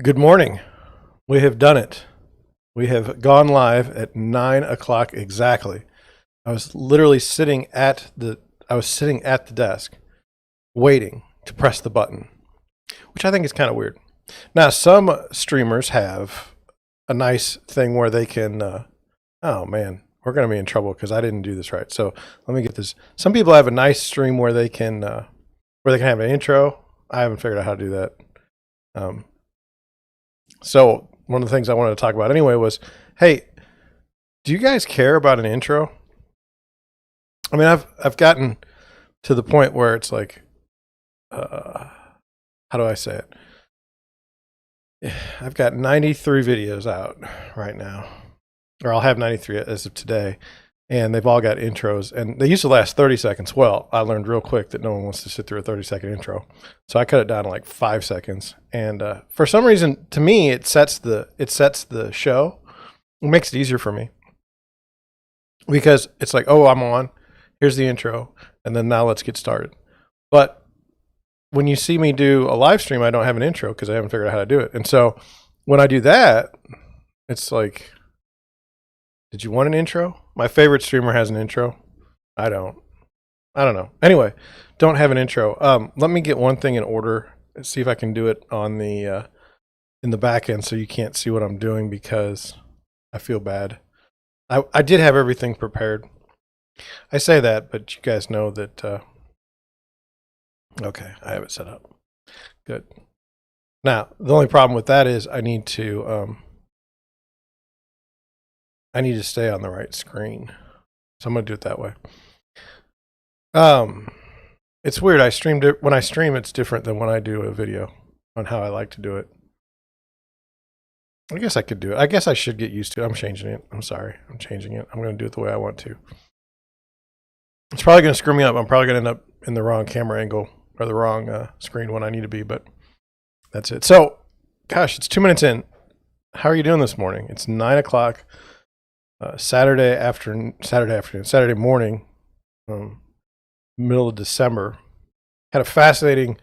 Good morning. We have done it. We have gone live at 9 o'clock exactly. I was literally sitting at the desk waiting to press the button, which I think is kind of weird. Now, some streamers have a nice thing where they can, oh man, we're going to be in trouble because I didn't do this right. So let me get this. Some people have a nice stream where they can have an intro. I haven't figured out how to do that. So one of the things I wanted to talk about anyway was, hey, do you guys care about an intro? I mean, I've gotten to the point where it's like, how do I say it? I've got 93 videos out right now, or I'll have 93 as of today, and they've all got intros, and they used to last 30 seconds. Well, I learned real quick that no one wants to sit through a 30-second intro, so I cut it down to like 5 seconds. And for some reason, to me, it sets the show. It makes it easier for me because it's like, oh, I'm on. Here's the intro, and then now let's get started. But when you see me do a live stream, I don't have an intro because I haven't figured out how to do it. And so when I do that, it's like, did you want an intro? My favorite streamer has an intro. I don't know. Anyway, don't have an intro. Let me get one thing in order. See if I can do it on the in the back end so you can't see what I'm doing because I feel bad. I did have everything prepared. I say that, but you guys know that. Okay, I have it set up. Good. Now, the only problem with that is I need to stay on the right screen. So I'm going to do it that way. It's weird. When I stream, it's different than when I do a video on how I like to do it. I guess I could do it. I guess I should get used to it. I'm changing it. I'm sorry. I'm changing it. I'm going to do it the way I want to. It's probably going to screw me up. I'm probably going to end up in the wrong camera angle or the wrong screen when I need to be, but that's it. So, gosh, it's 2 minutes in. How are you doing this morning? It's 9 o'clock. Saturday morning, middle of December. Had a fascinating,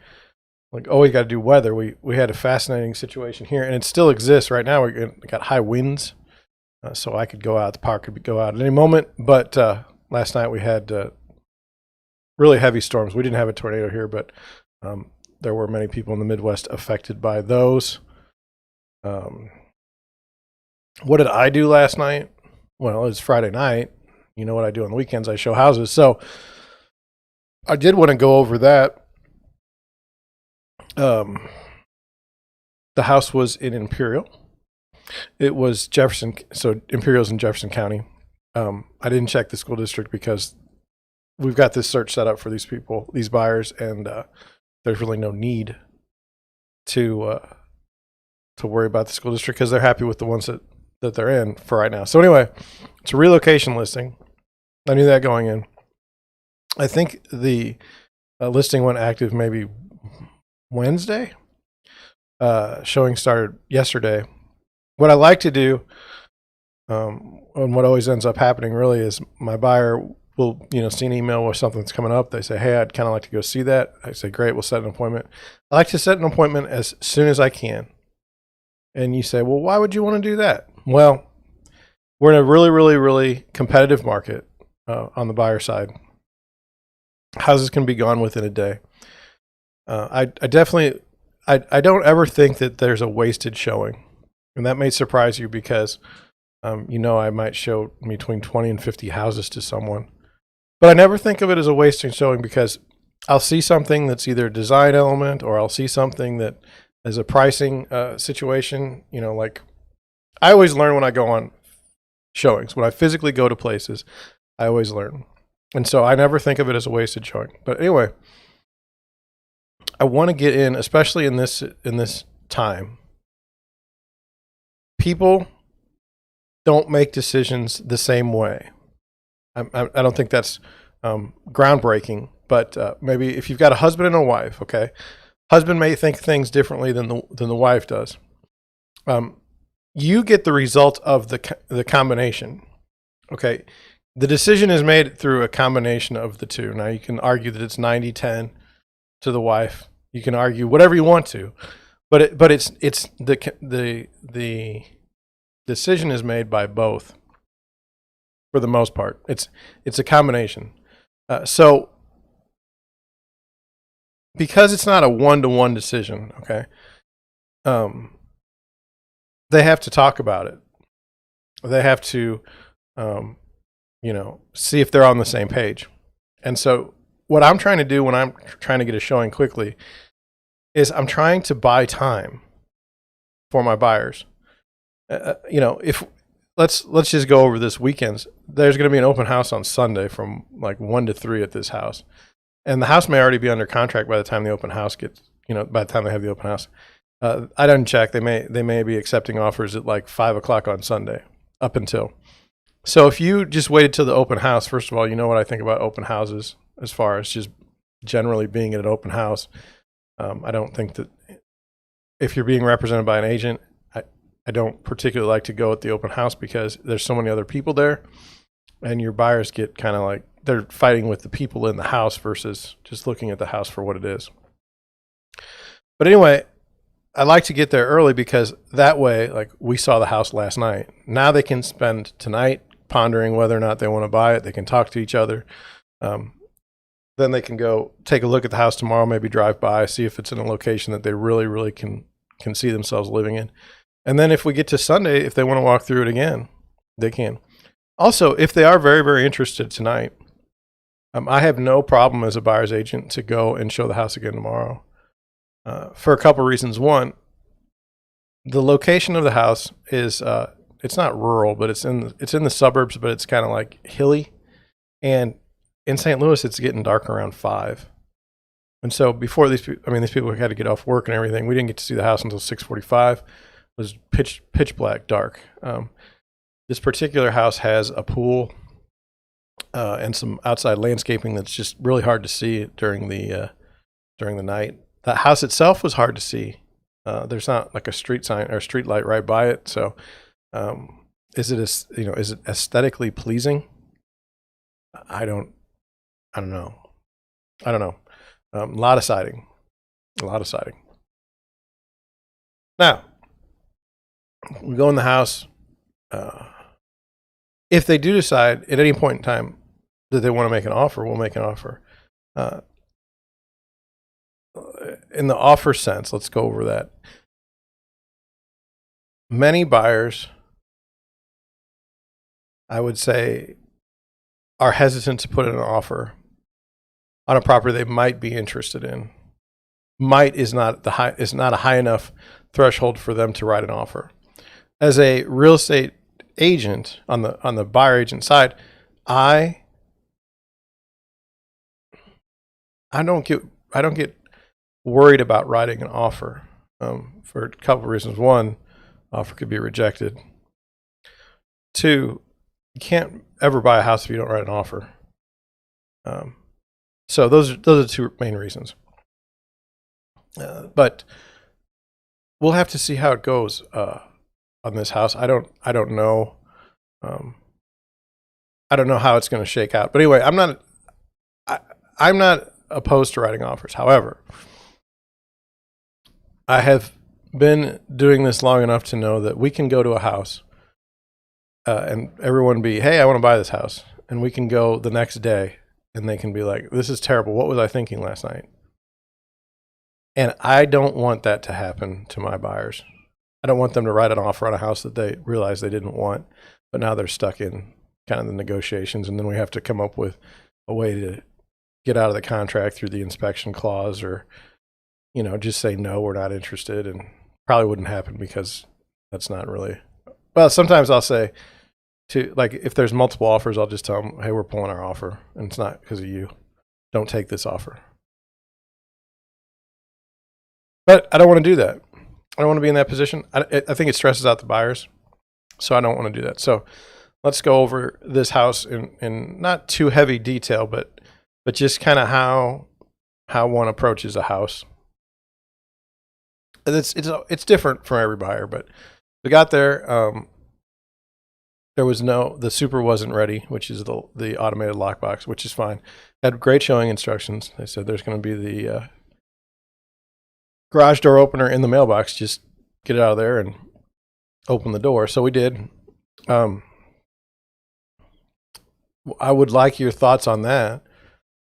like always got to do weather. We had a fascinating situation here, and it still exists right now. We got high winds, so I could go out. The park could go out at any moment. But last night we had really heavy storms. We didn't have a tornado here, but there were many people in the Midwest affected by those. What did I do last night? Well, it was Friday night. You know what I do on the weekends? I show houses. So I did want to go over that. The house was in Imperial. It was Jefferson. So Imperial's in Jefferson County. I didn't check the school district because we've got this search set up for these people, these buyers, and there's really no need to worry about the school district because they're happy with the ones that they're in for right now. So anyway, it's a relocation listing. I knew that going in. I think the listing went active maybe Wednesday. Showing started yesterday. What I like to do, and what always ends up happening really is my buyer will, see an email with something that's coming up. They say, hey, I'd kind of like to go see that. I say, great, we'll set an appointment. I like to set an appointment as soon as I can. And you say, well, why would you want to do that? Well, we're in a really, really, really competitive market on the buyer side. Houses can be gone within a day. I definitely, I don't ever think that there's a wasted showing. And that may surprise you because, I might show between 20 and 50 houses to someone. But I never think of it as a wasted showing because I'll see something that's either a design element or I'll see something that is a pricing situation. Like I always learn when I go on showings. When I physically go to places, I always learn. And so I never think of it as a wasted showing. But anyway, I want to get in, especially in this time. People don't make decisions the same way. I don't think that's groundbreaking, but maybe if you've got a husband and a wife, okay, husband may think things differently than the wife does. You get the result of the combination. Okay, the decision is made through a combination of the two. Now you can argue that it's 90-10 to the wife. You can argue whatever you want to, but it's the decision is made by both for the most part. It's a combination. So because it's not a one-to-one decision, okay, they have to talk about it. They have to, see if they're on the same page. And so what I'm trying to do when I'm trying to get a showing quickly is I'm trying to buy time for my buyers. If let's just go over this weekend's. There's going to be an open house on Sunday from like 1 to 3 at this house. And the house may already be under contract by the time the open house gets, by the time they have the open house. I didn't check. They may be accepting offers at like 5 o'clock on Sunday up until. So if you just waited till the open house, first of all, you know what I think about open houses as far as just generally being at an open house. I don't think that if you're being represented by an agent, I don't particularly like to go at the open house because there's so many other people there and your buyers get kind of like they're fighting with the people in the house versus just looking at the house for what it is. But anyway, I like to get there early because that way, like we saw the house last night. Now they can spend tonight pondering whether or not they want to buy it. They can talk to each other. Then they can go take a look at the house tomorrow, maybe drive by, see if it's in a location that they really, really can see themselves living in. And then if we get to Sunday, if they want to walk through it again, they can. Also, if they are very, very interested tonight, I have no problem as a buyer's agent to go and show the house again tomorrow for a couple reasons. One, the location of the house is it's not rural, but it's in the suburbs, but it's kind of like hilly. And in St. Louis, it's getting dark around 5. And so before these people had to get off work and everything. We didn't get to see the house until 6:45. It was pitch black dark. This particular house has a pool and some outside landscaping that's just really hard to see during the night. The house itself was hard to see. There's not like a street sign or a street light right by it. So, is it aesthetically pleasing? I don't know. A lot of siding. Now, we go in the house. If they do decide at any point in time that they want to make an offer, we'll make an offer. In the offer sense, let's go over that. Many buyers, I would say, are hesitant to put in an offer on a property they might be interested in. Might is not a high enough threshold for them to write an offer. As a real estate agent on the buyer agent side, I don't get worried about writing an offer for a couple of reasons. One, offer could be rejected. 2, you can't ever buy a house if you don't write an offer. So those are the 2 main reasons. But we'll have to see how it goes on this house. I don't know. I don't know how it's going to shake out. But anyway, I'm not opposed to writing offers. However, I have been doing this long enough to know that we can go to a house and everyone be, hey, I want to buy this house. And we can go the next day and they can be like, this is terrible. What was I thinking last night? And I don't want that to happen to my buyers. I don't want them to write an offer on a house that they realized they didn't want, but now they're stuck in kind of the negotiations. And then we have to come up with a way to get out of the contract through the inspection clause or, just say, no, we're not interested. And probably wouldn't happen because that's not really, well, sometimes I'll say if there's multiple offers, I'll just tell them, hey, we're pulling our offer and it's not because of you. Don't take this offer. But I don't want to do that. I don't want to be in that position. I think it stresses out the buyers. So I don't want to do that. So let's go over this house in not too heavy detail, but just kind of how one approaches a house. It's different for every buyer, but we got there. There was the super wasn't ready, which is the automated lockbox, which is fine. Had great showing instructions. They said there's going to be garage door opener in the mailbox. Just get it out of there and open the door. So we did. I would like your thoughts on that.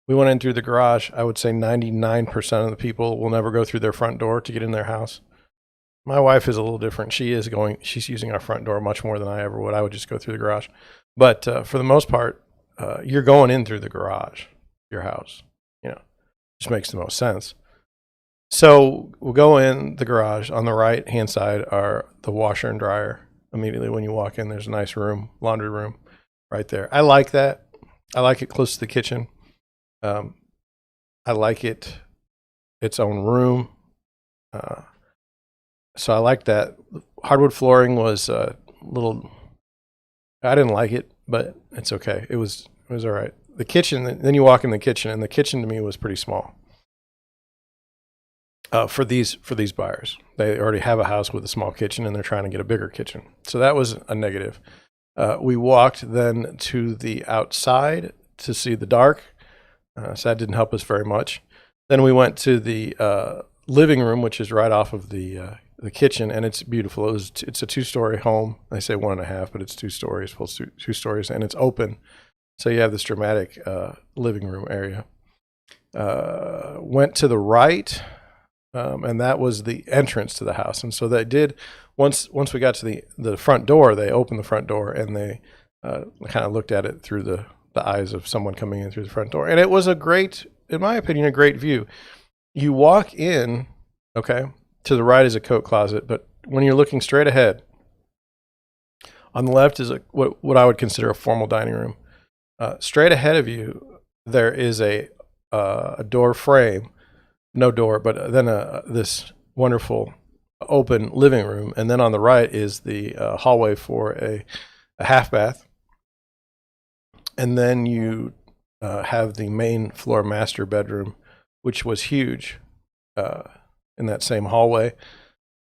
We went in through the garage. I would say 99% of the people will never go through their front door to get in their house. My wife is a little different. She's using our front door much more than I ever would. I would just go through the garage. But for the most part, you're going in through the garage, your house. Just makes the most sense. So we'll go in the garage. On the right-hand side are the washer and dryer. Immediately when you walk in, there's a nice room, laundry room right there. I like that. I like it close to the kitchen. I like its own room. So I like that. Hardwood flooring was a little, I didn't like it, but it's okay. It was all right. The kitchen, then you walk in the kitchen, and the kitchen to me was pretty small. For these buyers, they already have a house with a small kitchen, and they're trying to get a bigger kitchen. So that was a negative. We walked then to the outside to see the dark. So that didn't help us very much. Then we went to the living room, which is right off of the kitchen, and it's beautiful. It's a 2-story home. They say 1.5, but it's 2 stories, full 2 stories, and it's open. So you have this dramatic living room area. Went to the right, and that was the entrance to the house. And so they did, once we got to the front door, they opened the front door, and they kind of looked at it through the eyes of someone coming in through the front door. And it was in my opinion, a great view. You walk in, okay, to the right is a coat closet, but when you're looking straight ahead, on the left is what I would consider a formal dining room. Straight ahead of you, there is a door frame, no door, but then this wonderful open living room. And then on the right is the hallway for a half bath. And then you have the main floor master bedroom, which was huge in that same hallway.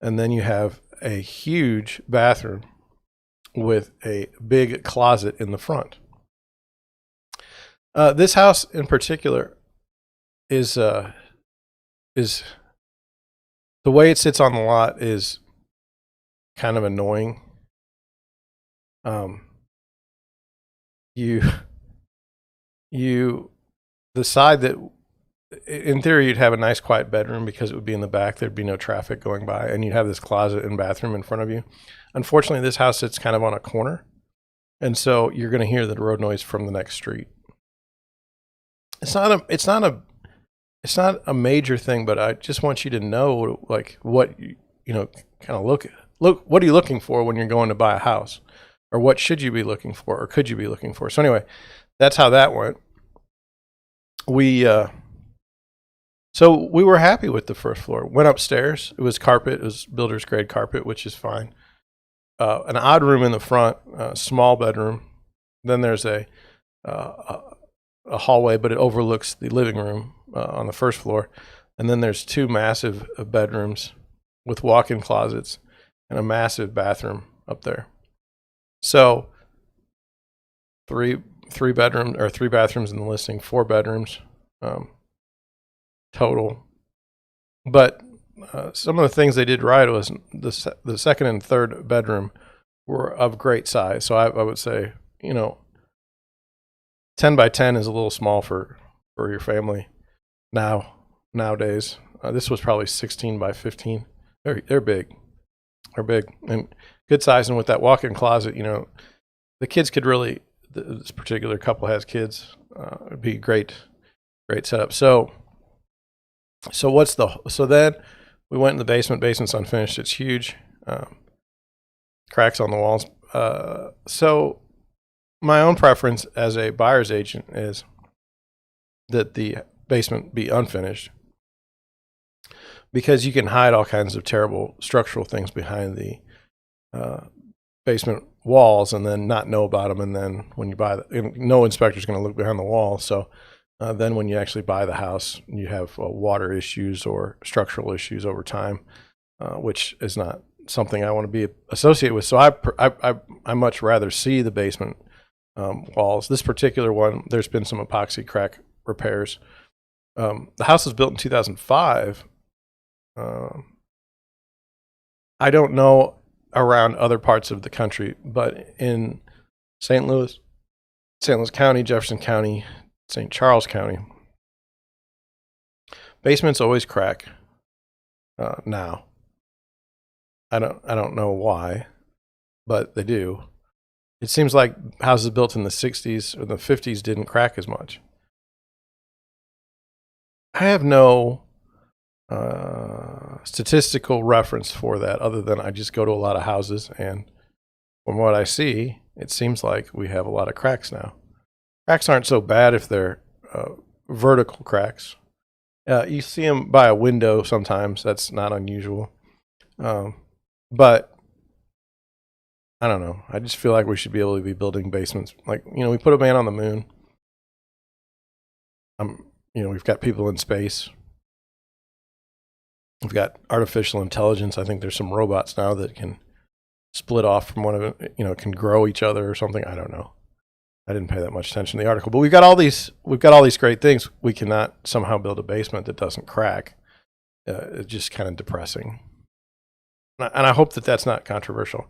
And then you have a huge bathroom with a big closet in the front. This house in particular is the way it sits on the lot is kind of annoying. The side that, in theory, you'd have a nice quiet bedroom because it would be in the back. There'd be no traffic going by, and you'd have this closet and bathroom in front of you. Unfortunately, this house sits kind of on a corner, and so you're going to hear the road noise from the next street. It's not a major thing, but I just want you to know, like, what kind of look. What are you looking for when you're going to buy a house, or what should you be looking for, or could you be looking for? So anyway, that's how that went. So we were happy with the first floor. Went upstairs. It was carpet. It was builder's grade carpet, which is fine. An odd room in the front, small bedroom. Then there's a hallway, but it overlooks the living room on the first floor. And then there's 2 massive bedrooms with walk-in closets and a massive bathroom up there. So 3 bathrooms in the listing, 4 bedrooms total. But some of the things they did right was the second and third bedroom were of great size. So I would say, 10 by 10 is a little small for your family nowadays. This was probably 16 by 15. They're big. They're big and good size. And with that walk-in closet, the kids could really, this particular couple has kids. It'd be great setup. So then we went in the basement. Basement's unfinished. It's huge. Cracks on the walls. So my own preference as a buyer's agent is that the basement be unfinished, because you can hide all kinds of terrible structural things behind the basement walls and then not know about them. And then when you buy no inspector's going to look behind the wall. So then when you actually buy the house, you have water issues or structural issues over time, which is not something I want to be associated with. So I much rather see the basement walls. This particular one, there's been some epoxy crack repairs. The house was built in 2005, I don't know around other parts of the country, but in St. Louis County, Jefferson County, St. Charles County, basements always crack. Now, I don't know why, but they do. It seems like houses built in the 60s or the 50s didn't crack as much. I have no statistical reference for that other than I just go to a lot of houses, and from what I see, it seems like we have a lot of cracks now. Cracks aren't so bad if they're vertical cracks. You see them by a window sometimes. That's not unusual. But I don't know. I just feel like we should be able to be building basements. Like, we put a man on the moon. We've got people in space. We've got artificial intelligence. I think there's some robots now that can split off from one of them, can grow each other or something. I don't know. I didn't pay that much attention to the article, but we've got all these great things. We cannot somehow build a basement that doesn't crack. It's just kind of depressing. And I hope that that's not controversial.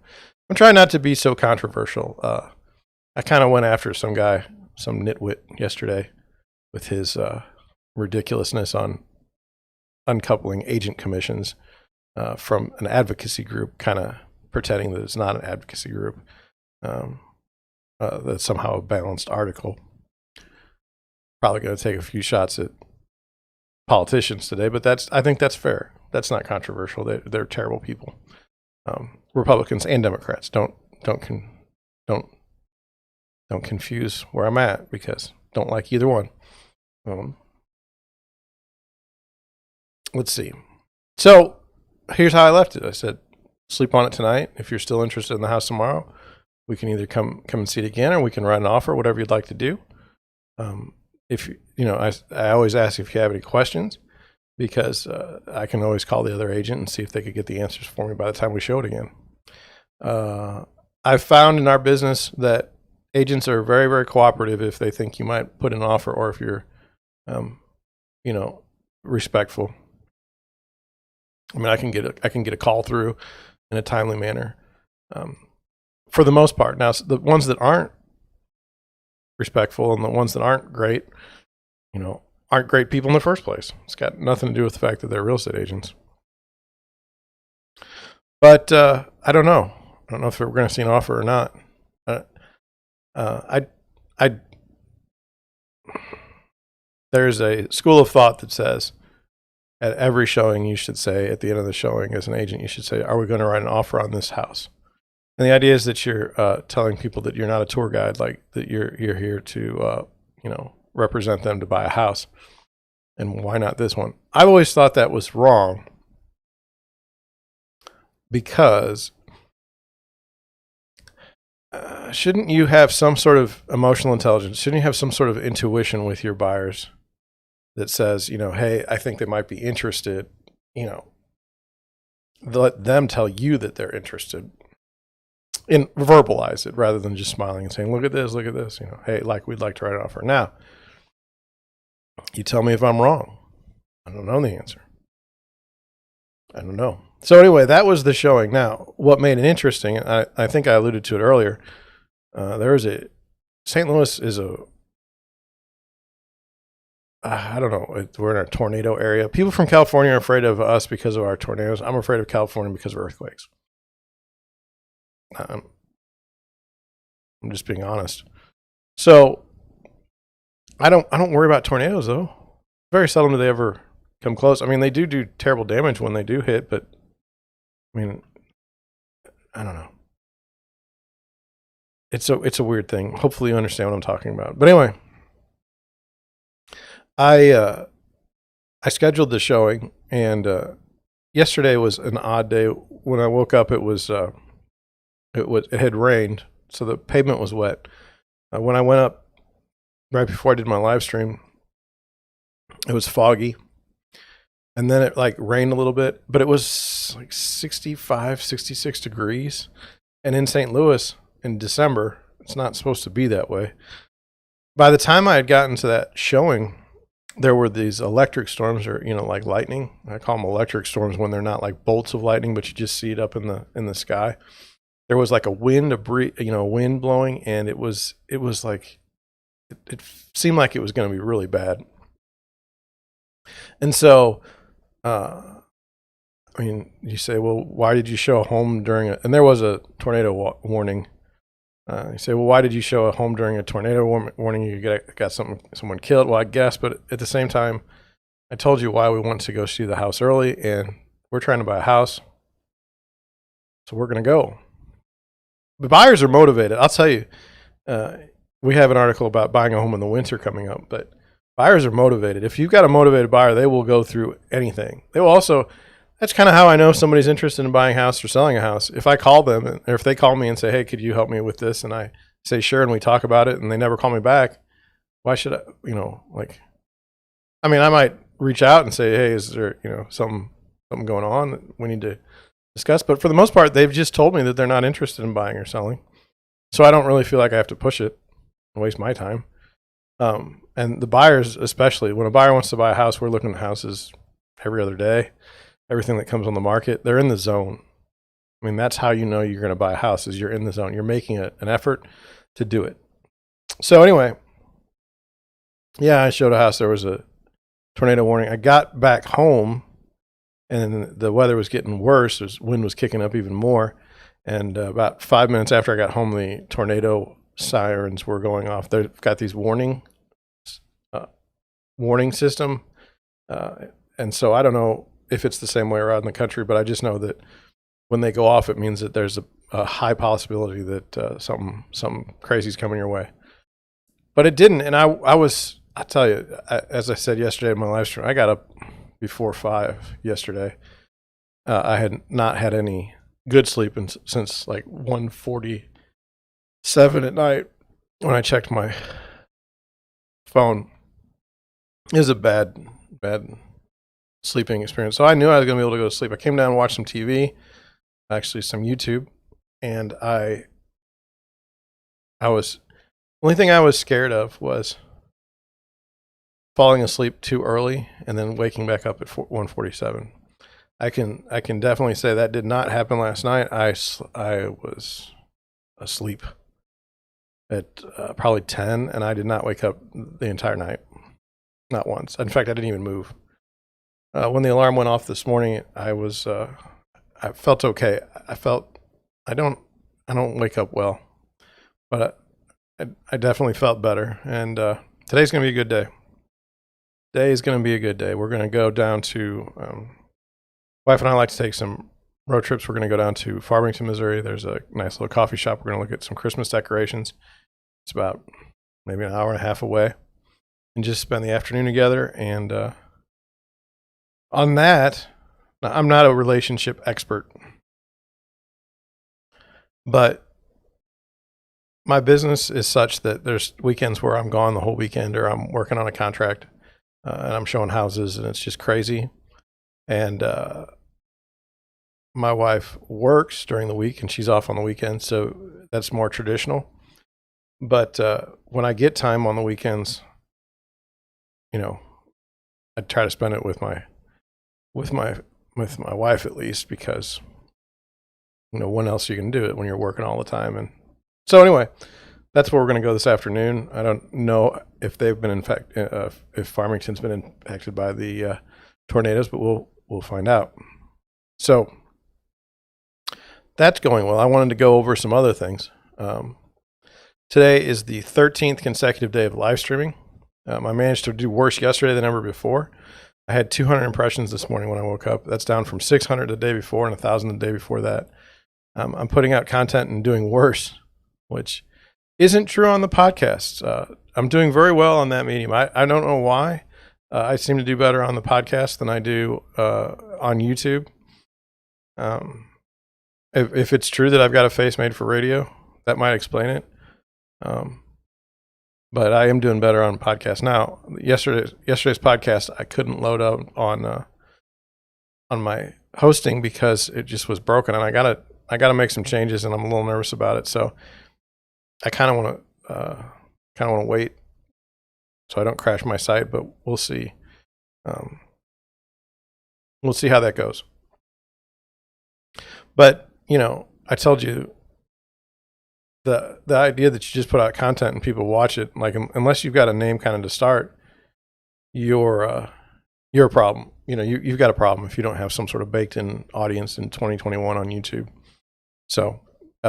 I'm trying not to be so controversial. I kind of went after some guy, some nitwit yesterday with his ridiculousness on uncoupling agent commissions from an advocacy group, kind of pretending that it's not an advocacy group. That's somehow a balanced article. Probably going to take a few shots at politicians today, but I think that's fair. That's not controversial. They're terrible people. Republicans and Democrats. Don't confuse where I'm at, because don't like either one. Let's see. So here's how I left it. I said, sleep on it tonight. If you're still interested in the house tomorrow, we can either come and see it again, or we can write an offer, whatever you'd like to do. If I always ask if you have any questions, because I can always call the other agent and see if they could get the answers for me by the time we show it again. I've found in our business that agents are very, very cooperative if they think you might put an offer, or if you're, respectful. I mean, I can get a call through in a timely manner. For the most part. Now, the ones that aren't respectful and the ones that aren't great, aren't great people in the first place. It's got nothing to do with the fact that they're real estate agents. But I don't know. I don't know if we're going to see an offer or not. There's a school of thought that says at every showing you should say, at the end of the showing as an agent, you should say, are we going to write an offer on this house? And the idea is that you're telling people that you're not a tour guide, like that you're here to, represent them to buy a house. And why not this one? I've always thought that was wrong, because shouldn't you have some sort of emotional intelligence? Shouldn't you have some sort of intuition with your buyers that says, hey, I think they might be interested, let them tell you that they're interested. And verbalize it rather than just smiling and saying, look at this, hey, we'd like to write an offer. Now, you tell me if I'm wrong. I don't know the answer. I don't know. So anyway, that was the showing. Now, what made it interesting, I think I alluded to it earlier, St. Louis is I don't know, we're in a tornado area. People from California are afraid of us because of our tornadoes. I'm afraid of California because of earthquakes. I'm just being honest. So I don't worry about tornadoes, though. Very seldom do they ever come close. I mean, they do terrible damage when they do hit, but I mean, I don't know. It's a weird thing. Hopefully you understand what I'm talking about. But anyway, I scheduled the showing, and yesterday was an odd day. When I woke up, it had rained, so the pavement was wet. When I went up right before I did my live stream, it was foggy, and then it rained a little bit, but it was 65, 66 degrees. And in St. Louis in December, it's not supposed to be that way. By the time I had gotten to that showing, there were these electric storms, or like lightning. I call them electric storms when they're not like bolts of lightning, but you just see it up in the sky. There was like a wind, a wind blowing, and it was like it seemed like it was going to be really bad. And so, you say, well, why did you show a home during and there was a tornado warning. You say, well, why did you show a home during a tornado warning? You got someone killed. Well, I guess, but at the same time, I told you why we wanted to go see the house early, and we're trying to buy a house, so we're going to go. The buyers are motivated. I'll tell you, we have an article about buying a home in the winter coming up, but buyers are motivated. If you've got a motivated buyer, they will go through anything. They will also. That's kind of how I know somebody's interested in buying a house or selling a house. If I call them, or if they call me and say, hey, could you help me with this? And I say, sure, and we talk about it, and they never call me back, why should I, I might reach out and say, hey, is there, something going on that we need to discuss? But for the most part, they've just told me that they're not interested in buying or selling. So I don't really feel like I have to push it and waste my time. And the buyers, especially, when a buyer wants to buy a house, we're looking at houses every other day. Everything that comes on the market, they're in the zone. That's how you know you're going to buy a house, is you're in the zone. You're making an effort to do it. So anyway, yeah, I showed a house. There was a tornado warning. I got back home, and the weather was getting worse. The wind was kicking up even more. And about 5 minutes after I got home, the tornado sirens were going off. They've got these warning system. And so I don't know if it's the same way around the country, but I just know that when they go off, it means that there's a high possibility that something crazy is coming your way. But it didn't, and I tell you, as I said yesterday in my live stream, I got up before 5 yesterday. I had not had any good sleep since like 1:47 at night when I checked my phone. It was a bad sleeping experience. So I knew I was going to be able to go to sleep. I came down and watched some TV, actually some YouTube, and the only thing I was scared of was falling asleep too early and then waking back up at 1:47. I can definitely say that did not happen last night. I was asleep at probably 10, and I did not wake up the entire night, not once. In fact, I didn't even move. When the alarm went off this morning, I felt okay. I don't wake up well, but I definitely felt better. And today's going to be a good day. Today is going to be a good day. We're going to go down to, wife and I like to take some road trips. We're going to go down to Farmington, Missouri. There's a nice little coffee shop. We're going to look at some Christmas decorations. It's about maybe an hour and a half away, and just spend the afternoon together. And on that, now, I'm not a relationship expert, but my business is such that there's weekends where I'm gone the whole weekend, or I'm working on a contract and I'm showing houses, and it's just crazy. And my wife works during the week and she's off on the weekend, so that's more traditional. But when I get time on the weekends, I try to spend it with my wife, at least, because when else are you going to do it when you're working all the time? And so anyway, that's where we're going to go this afternoon. I don't know if they've been if Farmington's been impacted by the tornadoes, but we'll find out. So that's going well. I wanted to go over some other things. Today is the 13th consecutive day of live streaming. I managed to do worse yesterday than ever before. I had 200 impressions this morning when I woke up. That's down from 600 the day before and 1,000 the day before that. I'm putting out content and doing worse, which isn't true on the podcast. I'm doing very well on that medium. I don't know why. I seem to do better on the podcast than I do on YouTube. If it's true that I've got a face made for radio, that might explain it. But I am doing better on podcasts now. Yesterday's podcast, I couldn't load up on my hosting because it just was broken, and I gotta make some changes, and I'm a little nervous about it. So I kind of want to wait so I don't crash my site, but we'll see. We'll see how that goes. But, you know, I told you the idea that you just put out content and people watch it, like unless you've got a name kind of to start, you're a problem. You know, you've got a problem if you don't have some sort of baked in audience in 2021 on YouTube. So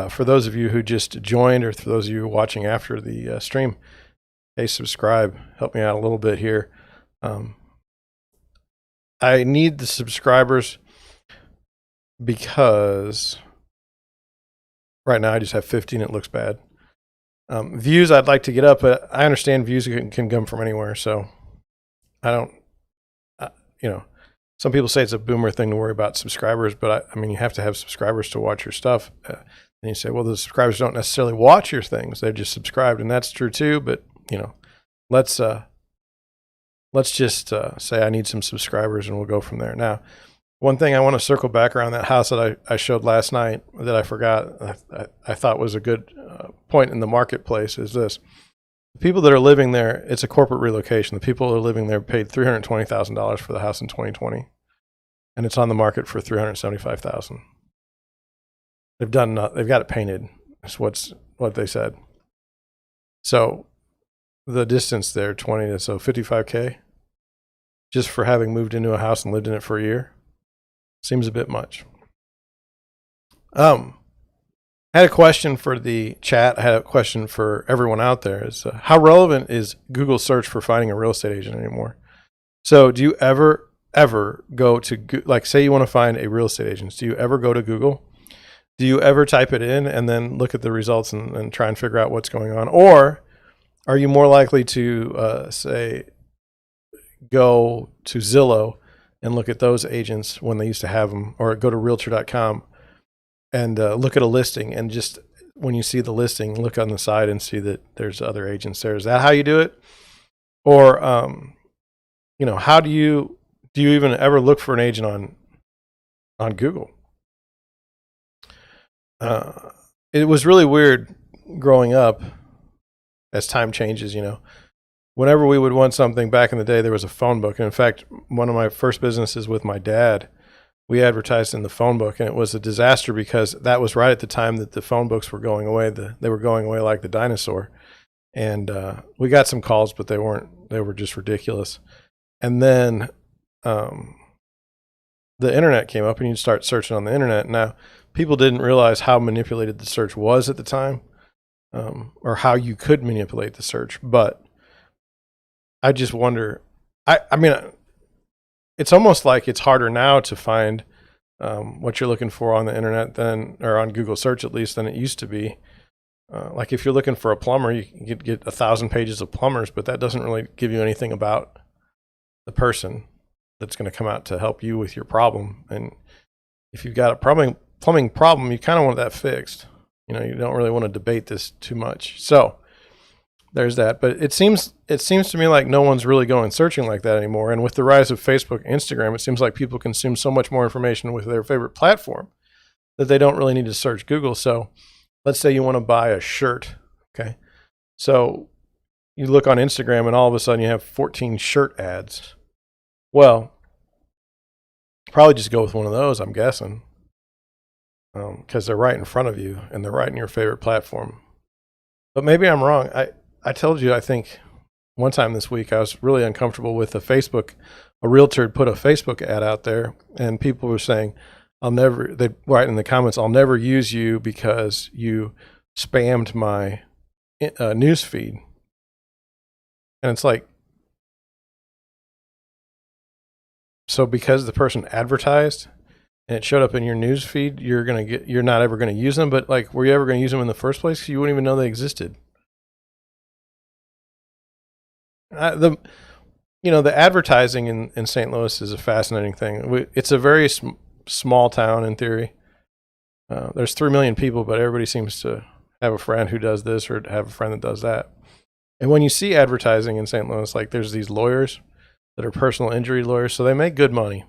for those of you who just joined, or for those of you watching after the stream, hey, subscribe, help me out a little bit here. I need the subscribers because right now I just have 15. It looks bad. Views I'd like to get up, but I understand views can come from anywhere. So I don't, you know, some people say it's a boomer thing to worry about subscribers, but I mean, you have to have subscribers to watch your stuff. And you say, well, the subscribers don't necessarily watch your things. They're just subscribed, and that's true too. But, you know, let's just say I need some subscribers and we'll go from there. Now, one thing I want to circle back around that house that I showed last night that I forgot, I thought was a good point in the marketplace is this. The people that are living there, it's a corporate relocation. The people that are living there paid $320,000 for the house in 2020, and it's on the market for $375,000. They've got it painted. That's what they said. So the distance there, 20 to so $55K, just for having moved into a house and lived in it for a year, seems a bit much. I had a question for the chat. I had a question for everyone out there. Is how relevant is Google search for finding a real estate agent anymore? So do you ever go to, like, say you want to find a real estate agent, do you ever go to Google? Do you ever type it in and then look at the results and try and figure out what's going on? Or are you more likely to say go to Zillow and look at those agents when they used to have them, or go to realtor.com and look at a listing, and just when you see the listing, look on the side and see that there's other agents there? Is that how you do it? Or, you know, how do you even ever look for an agent on Google? It was really weird growing up as time changes, you know. Whenever we would want something back in the day, there was a phone book. And in fact, one of my first businesses with my dad, we advertised in the phone book, and it was a disaster because that was right at the time that the phone books were going away. They were going away like the dinosaur. And we got some calls, but they were just ridiculous. And then the internet came up, and you'd start searching on the internet. Now, people didn't realize how manipulated the search was at the time, or how you could manipulate the search. But I just wonder, I mean, it's almost like it's harder now to find what you're looking for on the internet or on Google search at least, than it used to be. Like if you're looking for a plumber, you can get 1,000 pages of plumbers, but that doesn't really give you anything about the person that's going to come out to help you with your problem. And if you've got a plumbing problem, you kind of want that fixed. You know, you don't really want to debate this too much. So there's that. But it seems to me like no one's really going searching like that anymore. And with the rise of Facebook, Instagram, it seems like people consume so much more information with their favorite platform that they don't really need to search Google. So let's say you want to buy a shirt. Okay. So you look on Instagram and all of a sudden you have 14 shirt ads. Well, probably just go with one of those, I'm guessing, because they're right in front of you and they're right in your favorite platform. But maybe I'm wrong. I told you, I think one time this week, I was really uncomfortable with a realtor had put a Facebook ad out there, and people were saying, they'd write in the comments, I'll never use you because you spammed my news feed. And it's like, so because the person advertised and it showed up in your news feed, you're not ever going to use them. But like, were you ever going to use them in the first place? 'Cause you wouldn't even know they existed. The advertising in St. Louis is a fascinating thing. It's a very small town in theory. There's 3 million people, but everybody seems to have a friend who does this or have a friend that does that. And when you see advertising in St. Louis, like there's these lawyers that are personal injury lawyers, so they make good money.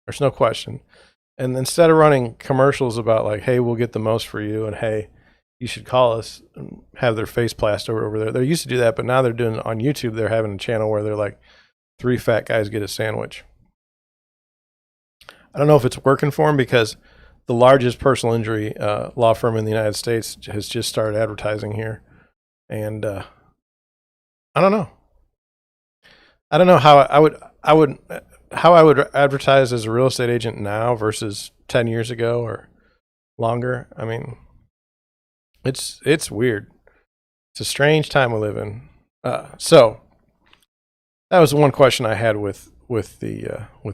There's no question. And instead of running commercials about like, hey, we'll get the most for you, and hey, you should call us and have their face plastered over there. They used to do that, but now they're doing it on YouTube. They're having a channel where they're like, 3 fat guys get a sandwich. I don't know if it's working for them because the largest personal injury law firm in the United States has just started advertising here. And I don't know. I don't know how I would advertise as a real estate agent now versus 10 years ago or longer. I mean, it's weird. It's a strange time we live in. So that was one question I had with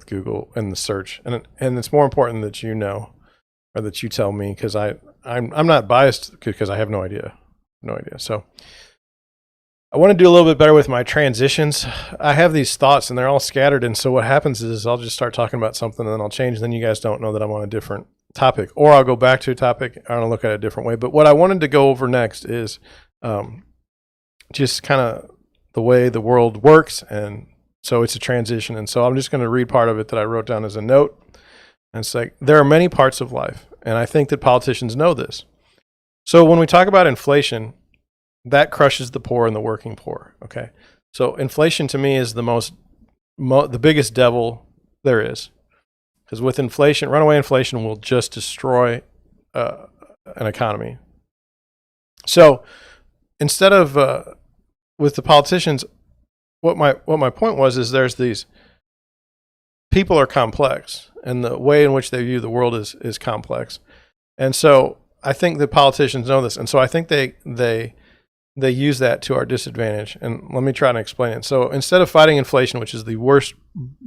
Google and the search, and it's more important that you know, or that you tell me, because I'm not biased because I have no idea. So I want to do a little bit better with my transitions. I have these thoughts and they're all scattered, and so what happens is I'll just start talking about something and then I'll change, and then you guys don't know that I'm on a different topic, or I'll go back to a topic. I want to look at it a different way. But what I wanted to go over next is just kind of the way the world works, and so it's a transition. And so I'm just going to read part of it that I wrote down as a note. And it's like, there are many parts of life, and I think that politicians know this. So when we talk about inflation, that crushes the poor and the working poor. Okay, so inflation to me is the biggest devil there is, because with inflation, runaway inflation will just destroy an economy. So instead of with the politicians, what my point was is there's these people are complex, and the way in which they view the world is complex, and so I think the politicians know this, and so I think they use that to our disadvantage. And let me try to explain it. So instead of fighting inflation, which is the worst,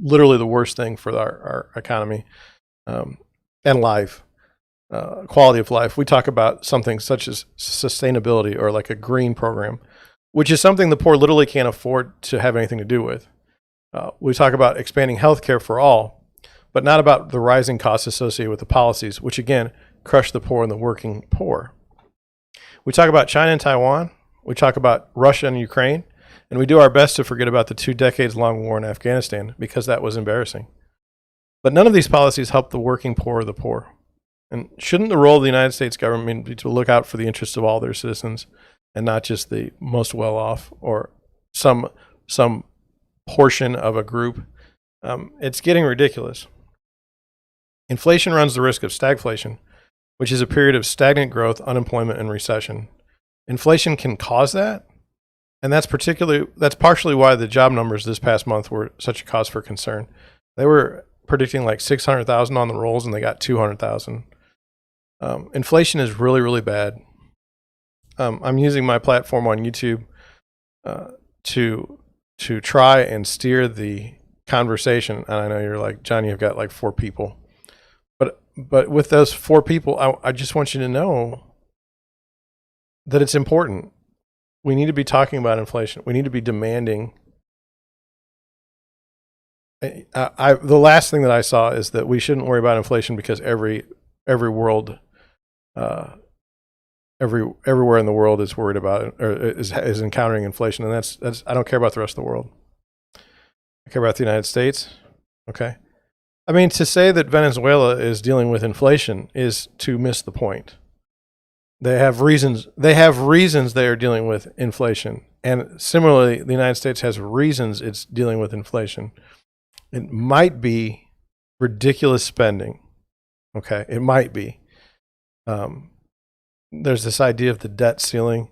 literally the worst thing for our economy and life, quality of life, we talk about something such as sustainability, or like a green program, which is something the poor literally can't afford to have anything to do with. We talk about expanding healthcare for all, but not about the rising costs associated with the policies, which again crush the poor and the working poor. We talk about China and Taiwan. We talk about Russia and Ukraine, and we do our best to forget about the 2 decades-long war in Afghanistan because that was embarrassing. But none of these policies help the working poor or the poor. And shouldn't the role of the United States government be to look out for the interests of all their citizens, and not just the most well-off or some portion of a group? It's getting ridiculous. Inflation runs the risk of stagflation, which is a period of stagnant growth, unemployment, and recession. Inflation can cause that, and that's partially why the job numbers this past month were such a cause for concern. They were predicting like 600,000 on the rolls, and they got 200,000. Inflation is really, really bad. I'm using my platform on YouTube to try and steer the conversation. And I know you're like, John, you've got like 4 people, but with those 4 people, I just want you to know that it's important. We need to be talking about inflation. We need to be demanding. The last thing that I saw is that we shouldn't worry about inflation because everywhere in the world is worried about it, or is encountering inflation, and that's I don't care about the rest of the world. I care about the United States. Okay, I mean, to say that Venezuela is dealing with inflation is to miss the point. They have reasons. They are dealing with inflation, and similarly, the United States has reasons it's dealing with inflation. It might be ridiculous spending. Okay, it might be. There's this idea of the debt ceiling,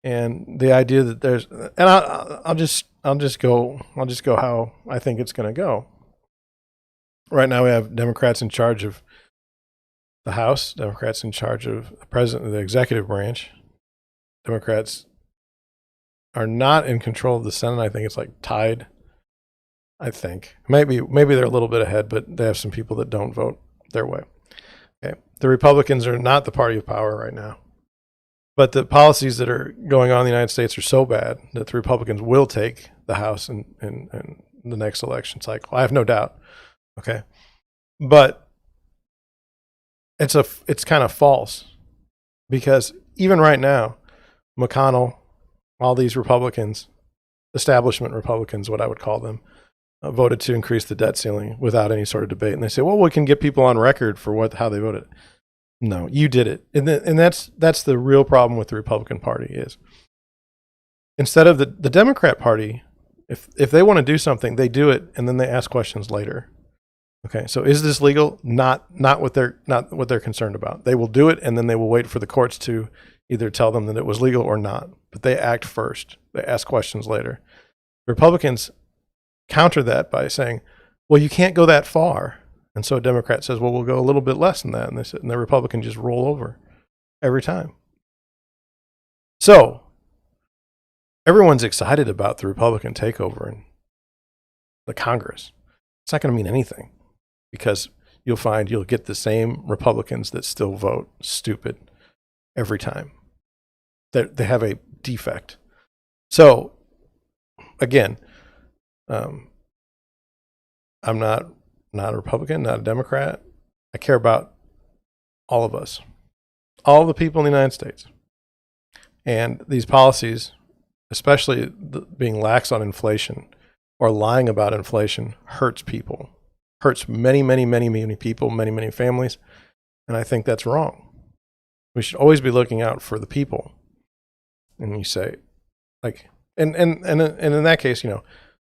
and the idea that there's, and I'll just go how I think it's going to go. Right now, we have Democrats in charge of the House, Democrats in charge of the president of the executive branch. Democrats are not in control of the Senate. I think it's like tied. I think maybe they're a little bit ahead, but they have some people that don't vote their way. Okay, the Republicans are not the party of power right now, but the policies that are going on in the United States are so bad that the Republicans will take the House in the next election cycle. I have no doubt. Okay, but it's kind of false, because even right now, McConnell, all these Republicans, establishment Republicans, what I would call them, voted to increase the debt ceiling without any sort of debate. And they say, well, we can get people on record for how they voted. No, you did it. And that's the real problem with the Republican Party is instead of the Democrat Party, if they want to do something, they do it and then they ask questions later. Okay, so is this legal? Not what they're concerned about. They will do it and then they will wait for the courts to either tell them that it was legal or not. But they act first. They ask questions later. Republicans counter that by saying, well, you can't go that far. And so a Democrat says, well, we'll go a little bit less than that. And the Republican just roll over every time. So everyone's excited about the Republican takeover in the Congress. It's not going to mean anything because you'll get the same Republicans that still vote stupid every time. They have a defect. So again, I'm not a Republican, not a Democrat. I care about all of us, all the people in the United States. And these policies, especially being lax on inflation or lying about inflation, hurts people, hurts many, many, many, many people, many, many families. And I think that's wrong. We should always be looking out for the people. And you say, like, and in that case,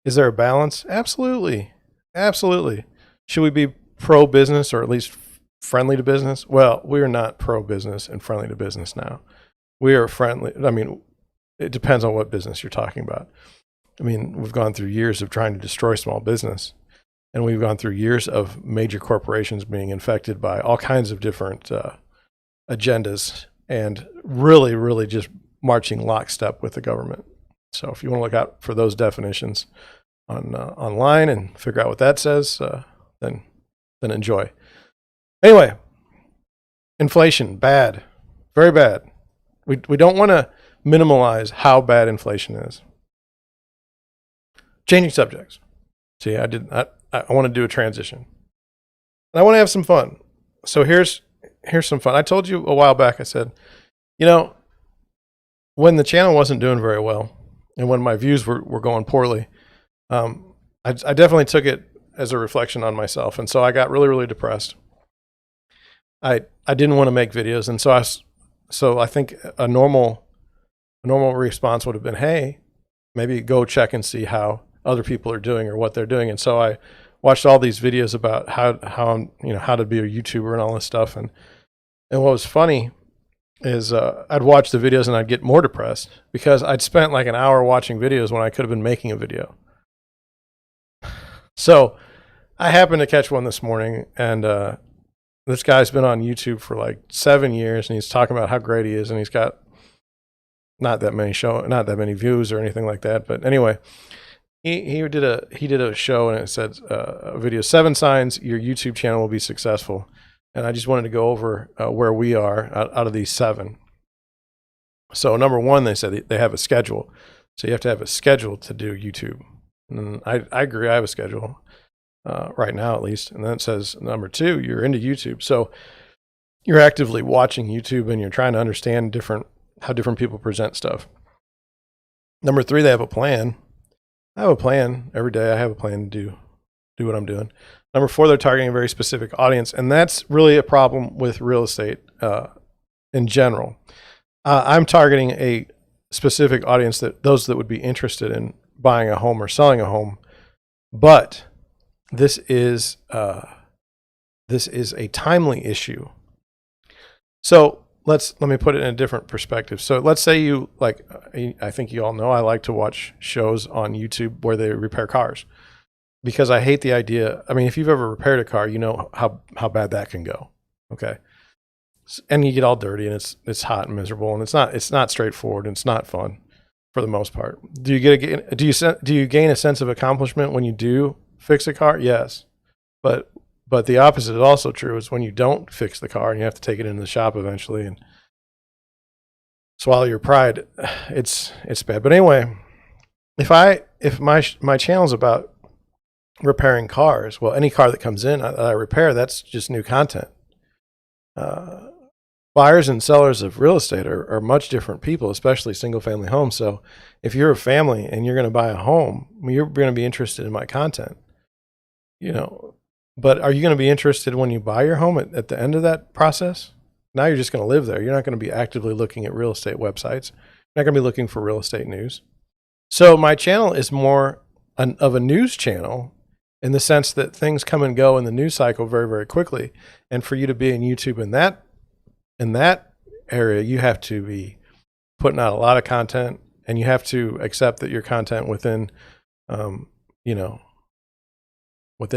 is there a balance? Absolutely. Absolutely. Should we be pro-business or at least friendly to business? Well, we're not pro-business and friendly to business now. We are friendly. I mean, it depends on what business you're talking about. I mean, we've gone through years of trying to destroy small business, and we've gone through years of major corporations being infected by all kinds of different agendas and really, really just marching lockstep with the government. So if you want to look out for those definitions online and figure out what that says, then enjoy. Anyway, inflation, bad, very bad. We don't want to minimalize how bad inflation is. Changing subjects. See, I want to do a transition. And I want to have some fun. So here's some fun. I told you a while back, I said, when the channel wasn't doing very well and when my views were going poorly, I definitely took it as a reflection on myself. And so I got really, really depressed. I didn't want to make videos. And so I think a normal response would have been, hey, maybe go check and see how other people are doing or what they're doing. And so I watched all these videos about how to be a YouTuber and all this stuff. And what was funny is I'd watch the videos and I'd get more depressed because I'd spent like an hour watching videos when I could have been making a video. So I happened to catch one this morning, and this guy's been on YouTube for like 7 years, and he's talking about how great he is, and he's got not that many views or anything like that. But anyway, he did a show, and it said a video 7 signs your YouTube channel will be successful. And I just wanted to go over where we are out of these 7. So number 1, they said they have a schedule. So you have to have a schedule to do YouTube. And I agree, I have a schedule right now at least. And then it says number 2, you're into YouTube. So you're actively watching YouTube and you're trying to understand how different people present stuff. Number 3, they have a plan. I have a plan every day. I have a plan to do what I'm doing. Number 4, they're targeting a very specific audience. And that's really a problem with real estate in general. I'm targeting a specific audience, those that would be interested in buying a home or selling a home. But this is a timely issue. So let me put it in a different perspective. So let's say I think you all know I like to watch shows on YouTube where they repair cars. Because I hate the idea. I mean, if you've ever repaired a car, you know how bad that can go. Okay, and you get all dirty, and it's hot and miserable, and it's not straightforward, and it's not fun for the most part. Do you gain a sense of accomplishment when you do fix a car? Yes, but the opposite is also true. Is when you don't fix the car and you have to take it into the shop eventually and swallow your pride. It's bad. But anyway, if my channel's about repairing cars, well, any car that comes in that I repair, that's just new content. Buyers and sellers of real estate are much different people, especially single family homes. So if you're a family and you're going to buy a home, you're going to be interested in my content, but are you going to be interested when you buy your home at the end of that process? Now you're just going to live there. You're not going to be actively looking at real estate websites. You're not going to be looking for real estate news. So my channel is more of a news channel in the sense that things come and go in the news cycle very, very quickly. And for you to be in YouTube in that area, you have to be putting out a lot of content, and you have to accept that your content within, within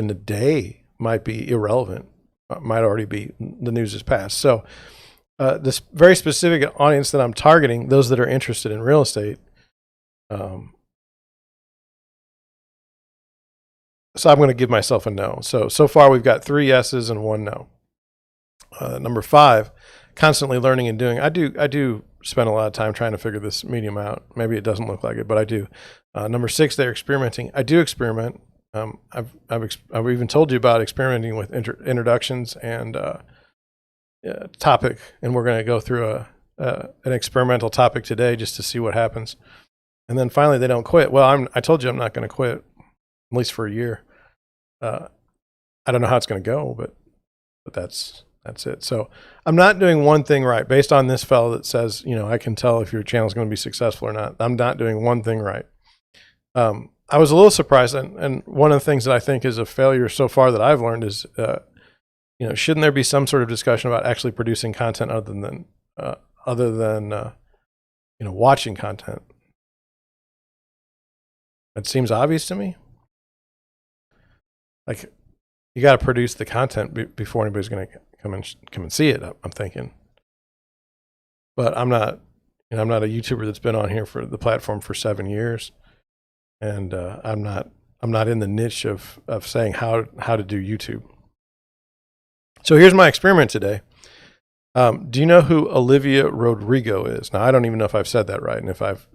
the day might be irrelevant, might already be, the news is past. So this very specific audience that I'm targeting, those that are interested in real estate, so I'm going to give myself a no. So far we've got 3 yeses and 1 no. Number 5, constantly learning and doing. I do spend a lot of time trying to figure this medium out. Maybe it doesn't look like it, but I do. Number 6, they're experimenting. I do experiment. I've even told you about experimenting with introductions and topic, and we're going to go through an experimental topic today just to see what happens. And then finally, they don't quit. Well, I told you I'm not going to quit, at least for a year. I don't know how it's going to go, but that's it. So I'm not doing one thing right based on this fellow that says, I can tell if your channel is going to be successful or not. I'm not doing one thing right. I was a little surprised, and one of the things that I think is a failure so far that I've learned is, shouldn't there be some sort of discussion about actually producing content other than watching content? It seems obvious to me. Like, you got to produce the content before anybody's going to come and see it. I'm thinking, but I'm not a YouTuber that's been on here for the platform for 7 years, and I'm not in the niche of saying how to do YouTube. So here's my experiment today. Do you know who Olivia Rodrigo is? Now, I don't even know if I've said that right, and if I've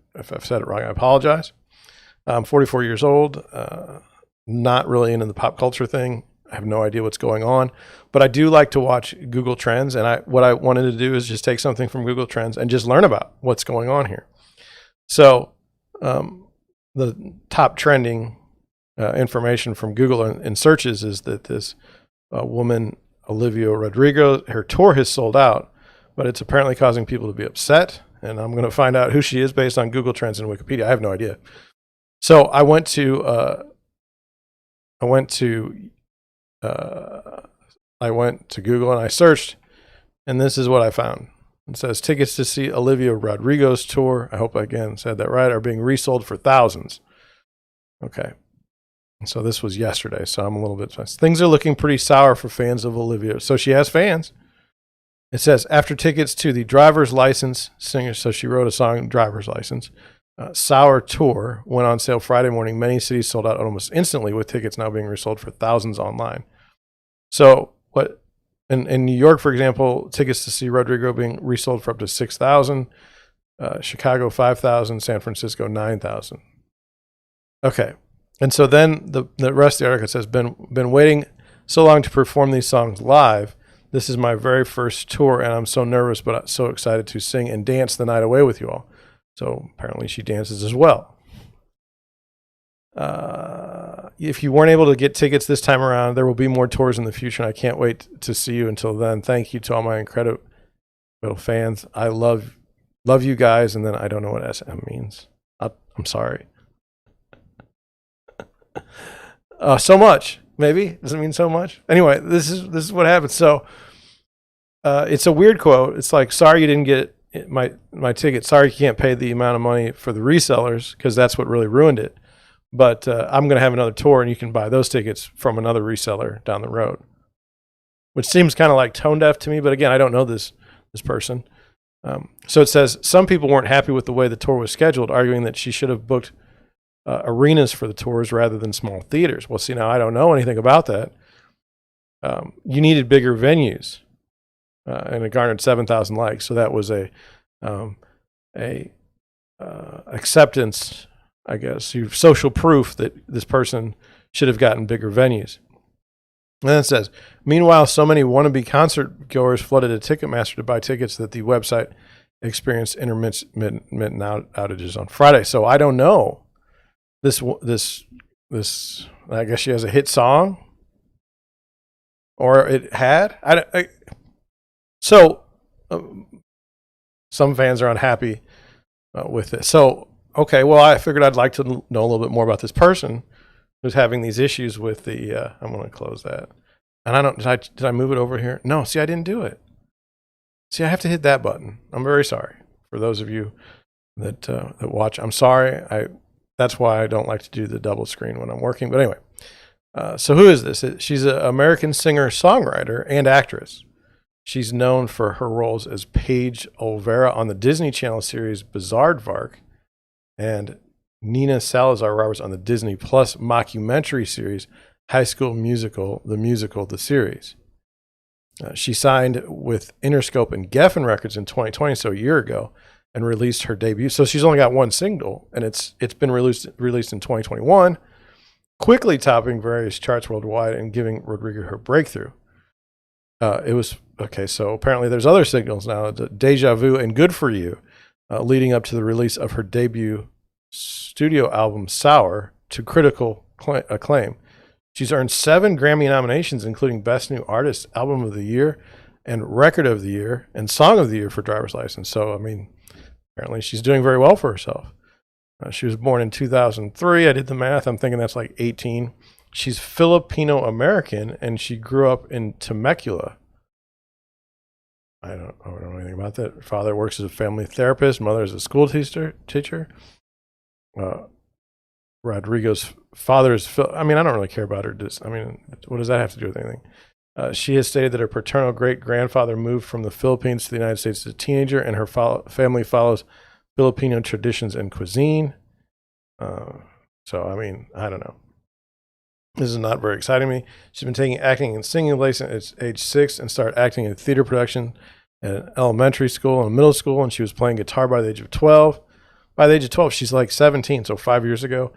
said it wrong, I apologize. I'm 44 years old. Not really into the pop culture thing. I have no idea what's going on, but I do like to watch Google Trends. And what I wanted to do is just take something from Google Trends and just learn about what's going on here. So the top trending information from Google in searches is that this woman, Olivia Rodrigo, her tour has sold out, but it's apparently causing people to be upset. And I'm going to find out who she is based on Google Trends and Wikipedia. I have no idea. So I went to Google and I searched, and this is what I found. It says tickets to see Olivia Rodrigo's tour, I hope I again said that right, are being resold for thousands. Okay. And so this was yesterday, so I'm a little bit stressed. Things are looking pretty sour for fans of Olivia. So she has fans. It says after tickets to the driver's license singer, so she wrote a song, Driver's License, Sour Tour went on sale Friday morning. Many cities sold out almost instantly, with tickets now being resold for thousands online. So what in New York, for example, tickets to see Rodrigo being resold for up to 6,000, Chicago 5,000, San Francisco 9,000. Okay, and so then the rest of the article says, been waiting so long to perform these songs live. This is my very first tour, and I'm so nervous, but so excited to sing and dance the night away with you all. So apparently she dances as well. If you weren't able to get tickets this time around, there will be more tours in the future, and I can't wait to see you. Until then, thank you to all my incredible fans. I love you guys, and then I don't know what SM means. I'm sorry. So much, maybe. Does it mean so much? Anyway, this is what happened. So it's a weird quote. It's like, sorry you didn't get my ticket. Sorry you can't pay the amount of money for the resellers, because that's what really ruined it. But I'm going to have another tour, and you can buy those tickets from another reseller down the road, which seems kind of like tone deaf to me. But again, I don't know this person. So it says some people weren't happy with the way the tour was scheduled, arguing that she should have booked arenas for the tours rather than small theaters. Well, see, now I don't know anything about that. You needed bigger venues, and it garnered 7,000 likes. So that was a acceptance, I guess, social proof that this person should have gotten bigger venues. And then it says, meanwhile, so many wannabe concert goers flooded a Ticketmaster to buy tickets that the website experienced intermittent outages on Friday. So I don't know. This, I guess she has a hit song, or it had. So some fans are unhappy with it. So, okay, well, I figured I'd like to know a little bit more about this person who's having these issues with the, I'm going to close that. And I don't, did I move it over here? No, see, I didn't do it. See, I have to hit that button. I'm very sorry for those of you that watch. I'm sorry. That's why I don't like to do the double screen when I'm working. But anyway, so who is this? She's an American singer, songwriter, and actress. She's known for her roles as Paige Olvera on the Disney Channel series Bizaardvark, and Nina Salazar Roberts on the Disney Plus mockumentary series High School Musical, the series. She signed with Interscope and Geffen Records in 2020, so a year ago, and released her debut. So she's only got one single, and it's been released in 2021, quickly topping various charts worldwide and giving Rodrigo her breakthrough. It was okay. So apparently, there's other signals now. Deja Vu and Good for You, leading up to the release of her debut studio album Sour to critical acclaim. She's earned 7 Grammy nominations, including Best New Artist, Album of the Year, and Record of the Year, and Song of the Year for Driver's License. So, I mean, apparently she's doing very well for herself. She was born in 2003. I did the math. I'm thinking that's like 18. She's Filipino-American, and she grew up in Temecula. I don't know anything about that. Her father works as a family therapist. Mother is a school teacher. Rodrigo's father is I mean, I don't really care about her. I mean, what does that have to do with anything? She has stated that her paternal great-grandfather moved from the Philippines to the United States as a teenager, and her family follows Filipino traditions and cuisine. So, I mean, I don't know. This is not very exciting to me. She's been taking acting and singing lessons at age 6 and started acting in theater production at elementary school and middle school, and she was playing guitar by the age of 12. By the age of 12, she's like 17, so 5 years ago.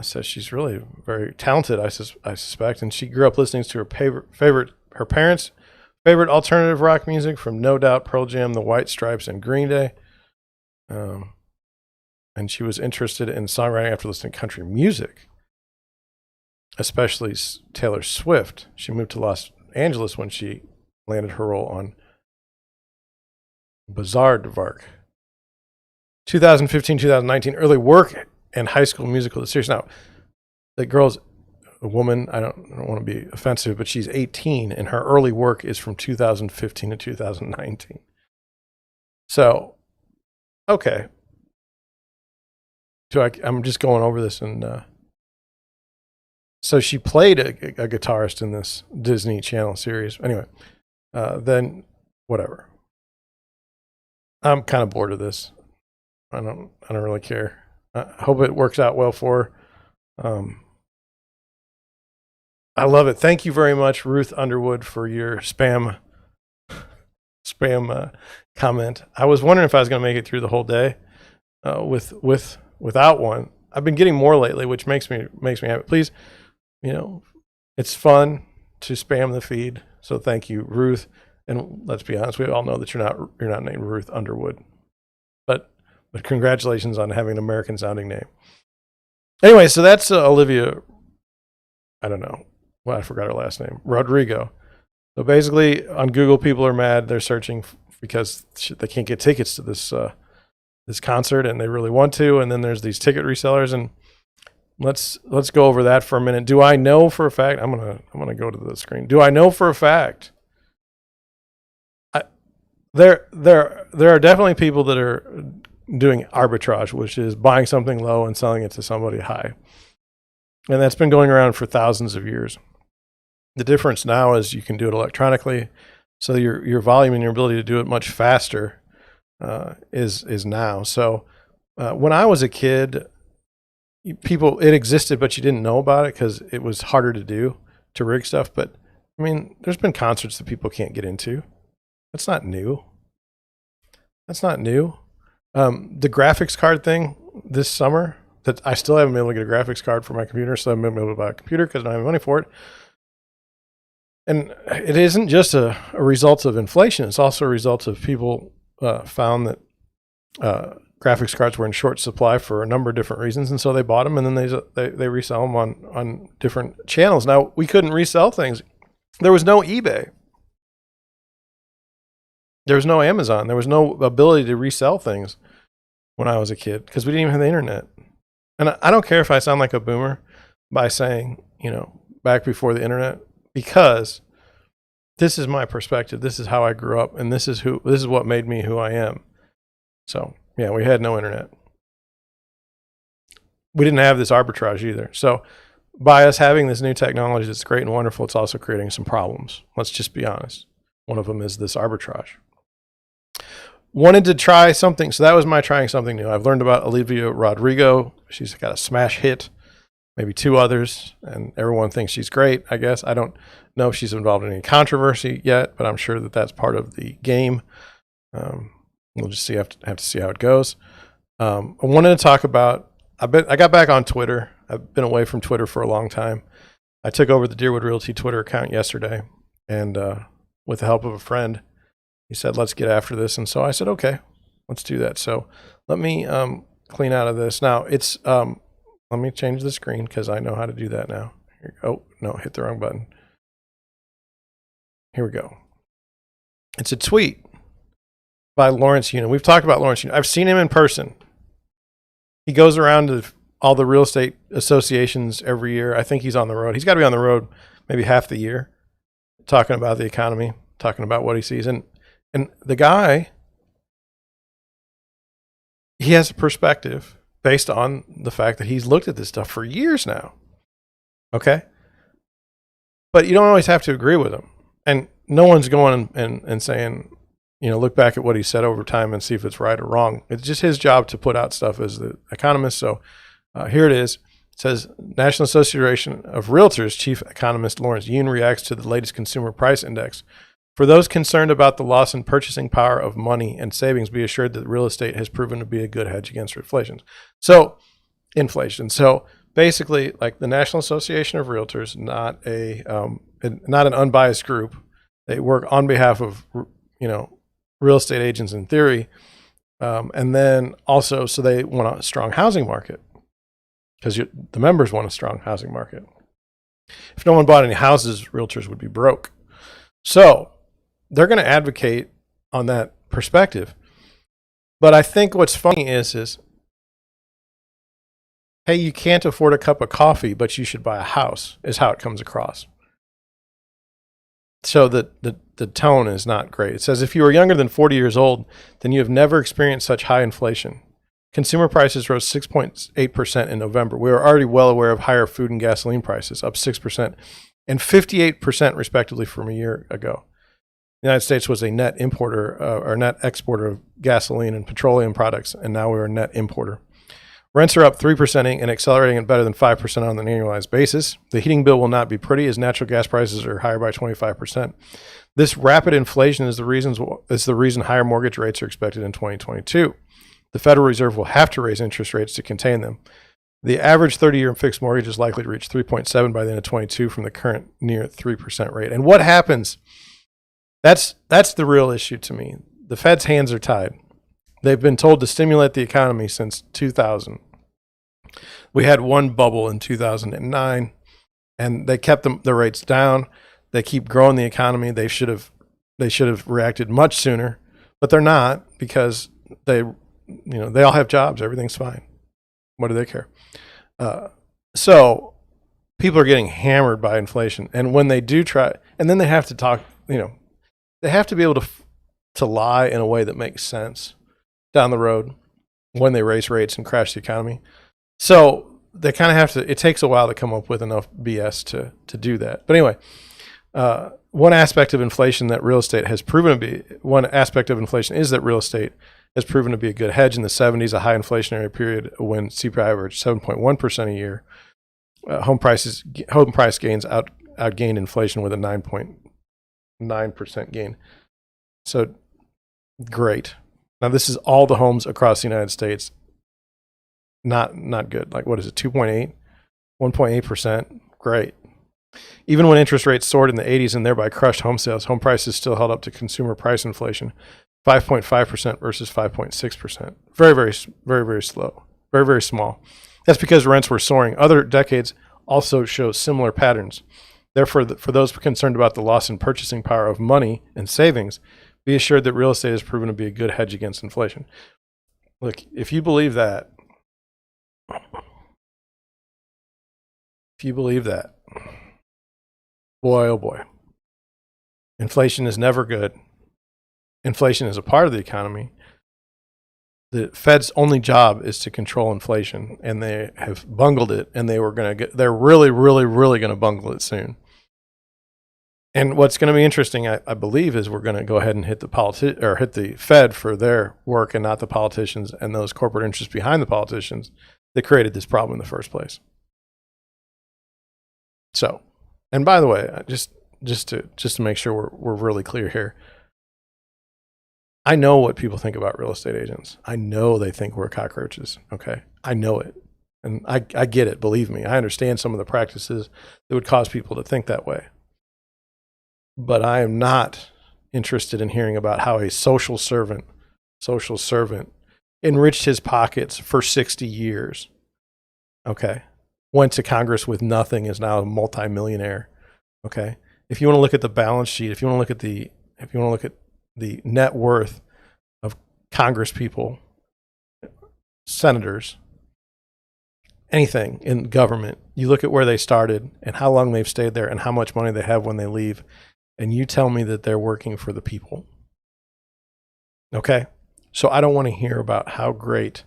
So she's really very talented, I suspect. And she grew up listening to her parents' favorite alternative rock music from No Doubt, Pearl Jam, The White Stripes, and Green Day. And she was interested in songwriting after listening to country music, especially Taylor Swift. She moved to Los Angeles when she landed her role on Bizaardvark. 2015, 2019, early work and High School Musical, the series. Now, the girl's a woman. I don't want to be offensive, but she's 18, and her early work is from 2015 to 2019. So, okay. So I'm just going over this, and so she played a guitarist in this Disney Channel series. Anyway, then whatever. I'm kind of bored of this. I don't really care. I hope it works out well for her. I love it. Thank you very much, Ruth Underwood, for your spam comment. I was wondering if I was going to make it through the whole day without one. I've been getting more lately, which makes me happy. Please, it's fun to spam the feed. So thank you, Ruth. And let's be honest, we all know that you're not named Ruth Underwood, but congratulations on having an American sounding name. Anyway, so that's Olivia. I don't know. Well, I forgot her last name. Rodrigo. So basically, on Google, people are mad. They're searching because they can't get tickets to this concert, and they really want to. And then there's these ticket resellers, and let's go over that for a minute. Do I know for a fact? I'm gonna go to the screen. Do I know for a fact? There are definitely people that are doing arbitrage, which is buying something low and selling it to somebody high. And that's been going around for thousands of years. The difference now is you can do it electronically. So your volume and your ability to do it much faster is now. So when I was a kid, it existed, but you didn't know about it because it was harder to do, to rig stuff. But I mean, there's been concerts that people can't get into. That's not new. The graphics card thing this summer, that I still haven't been able to get a graphics card for my computer, so I haven't been able to buy a computer because I don't have money for it. And it isn't just a result of inflation. It's also a result of people found that graphics cards were in short supply for a number of different reasons, and so they bought them, and then they resell them on different channels. Now, we couldn't resell things. There was no eBay. There was no Amazon. There was no ability to resell things when I was a kid because we didn't even have the internet. And I don't care if I sound like a boomer by saying, back before the internet, because this is my perspective. This is how I grew up, and this is what made me who I am. So, yeah, we had no internet. We didn't have this arbitrage either. So, by us having this new technology that's great and wonderful, it's also creating some problems. Let's just be honest. One of them is this arbitrage. Wanted to try something. So that was my trying something new. I've learned about Olivia Rodrigo. She's got a smash hit, maybe 2 others, and everyone thinks she's great, I guess. I don't know if she's involved in any controversy yet, but I'm sure that that's part of the game. We'll just have to see how it goes. I wanted to talk about, I got back on Twitter. I've been away from Twitter for a long time. I took over the Deerwood Realty Twitter account yesterday, and with the help of a friend, he said, let's get after this. And so I said, okay, let's do that. So let me clean out of this. Now it's, let me change the screen because I know how to do that now. Oh, no, hit the wrong button. Here we go. It's a tweet by Lawrence Union. We've talked about Lawrence Union. I've seen him in person. He goes around to all the real estate associations every year. I think he's on the road. He's got to be on the road maybe half the year, talking about the economy, talking about what he sees. And the guy, he has a perspective based on the fact that he's looked at this stuff for years now. Okay? But you don't always have to agree with him. And no one's going and saying, look back at what he said over time and see if it's right or wrong. It's just his job to put out stuff as the economist. So here it is. It says, National Association of Realtors Chief Economist Lawrence Yun reacts to the latest consumer price index. For those concerned about the loss in purchasing power of money and savings, be assured that real estate has proven to be a good hedge against inflation. So basically, like the National Association of Realtors, not an unbiased group. They work on behalf of, real estate agents in theory. And then also, so they want a strong housing market because the members want a strong housing market. If no one bought any houses, realtors would be broke. So they're going to advocate on that perspective. But I think what's funny is, hey, you can't afford a cup of coffee, but you should buy a house, is how it comes across. So the tone is not great. It says, if you are younger than 40 years old, then you have never experienced such high inflation. Consumer prices rose 6.8% in November. We are already well aware of higher food and gasoline prices, up 6% and 58% respectively from a year ago. The United States was a net importer or net exporter of gasoline and petroleum products, and now we're a net importer. Rents are up 3% and accelerating at better than 5% on an annualized basis. The heating bill will not be pretty as natural gas prices are higher by 25%. This rapid inflation is the reason higher mortgage rates are expected in 2022. The Federal Reserve will have to raise interest rates to contain them. The average 30-year fixed mortgage is likely to reach 3.7 by the end of 22 from the current near 3% rate. And what happens? That's the real issue to me. The Fed's hands are tied. They've been told to stimulate the economy since 2000. We had one bubble in 2009, and they kept the rates down. They keep growing the economy. They should have reacted much sooner, but they're not because they all have jobs. Everything's fine. What do they care? So people are getting hammered by inflation, and when they do try, and then they have to talk. They have to be able to lie in a way that makes sense down the road when they raise rates and crash the economy. So they kind of have to, it takes a while to come up with enough BS to do that. But anyway, one aspect of inflation that real estate has proven to be, one aspect of inflation is that real estate has proven to be a good hedge. In the 70s, a high inflationary period when CPI averaged 7.1% a year, home price gains outgained inflation with a 9.9% gain. So great. Now this is all the homes across the United States. Not good. Like what is it? 2.8, 1.8%. Great. Even when interest rates soared in the 80s and thereby crushed home sales, home prices still held up to consumer price inflation, 5.5% versus 5.6%. Very, very, very, very slow. Very, very small. That's because rents were soaring. Other decades also show similar patterns. Therefore, for those concerned about the loss in purchasing power of money and savings, Be assured that real estate has proven to be a good hedge against inflation. Look, if you believe that, boy, oh boy, inflation is never good. Inflation is a part of the economy. The Fed's only job is to control inflation, and they have bungled it, and they're really, really, really going to bungle it soon. And what's going to be interesting, I believe, is we're going to go ahead and hit the Fed for their work, and not the politicians and those corporate interests behind the politicians that created this problem in the first place. So, and by the way, just to make sure we're really clear here, I know what people think about real estate agents. I know they think we're cockroaches. Okay, I know it, and I get it. Believe me, I understand some of the practices that would cause people to think that way. But I am not interested in hearing about how a social servant enriched his pockets for 60 years. Okay. Went to Congress with nothing, is now a multimillionaire. Okay. If you want to look at the balance sheet, if you want to look at the net worth of Congress people, senators, anything in government, you look at where they started and how long they've stayed there and how much money they have when they leave, and you tell me that they're working for the people. Okay? So I don't want to hear about how great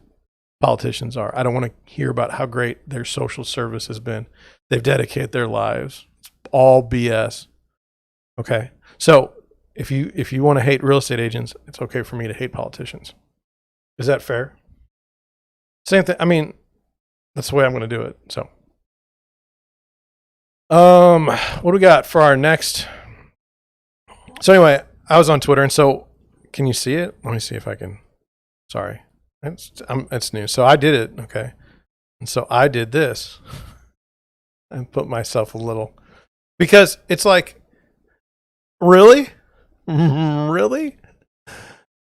politicians are. I don't want to hear about how great their social service has been. They've dedicated their lives. It's all BS. Okay? So if you want to hate real estate agents, it's okay for me to hate politicians. Is that fair? Same thing. I mean, that's the way I'm going to do it. So, what do we got for our next? So anyway, I was on Twitter, and so can you see it? Let me see if I can. Sorry, it's new. So I did it. Okay, and so I did this and put myself a little, because it's like, really, really.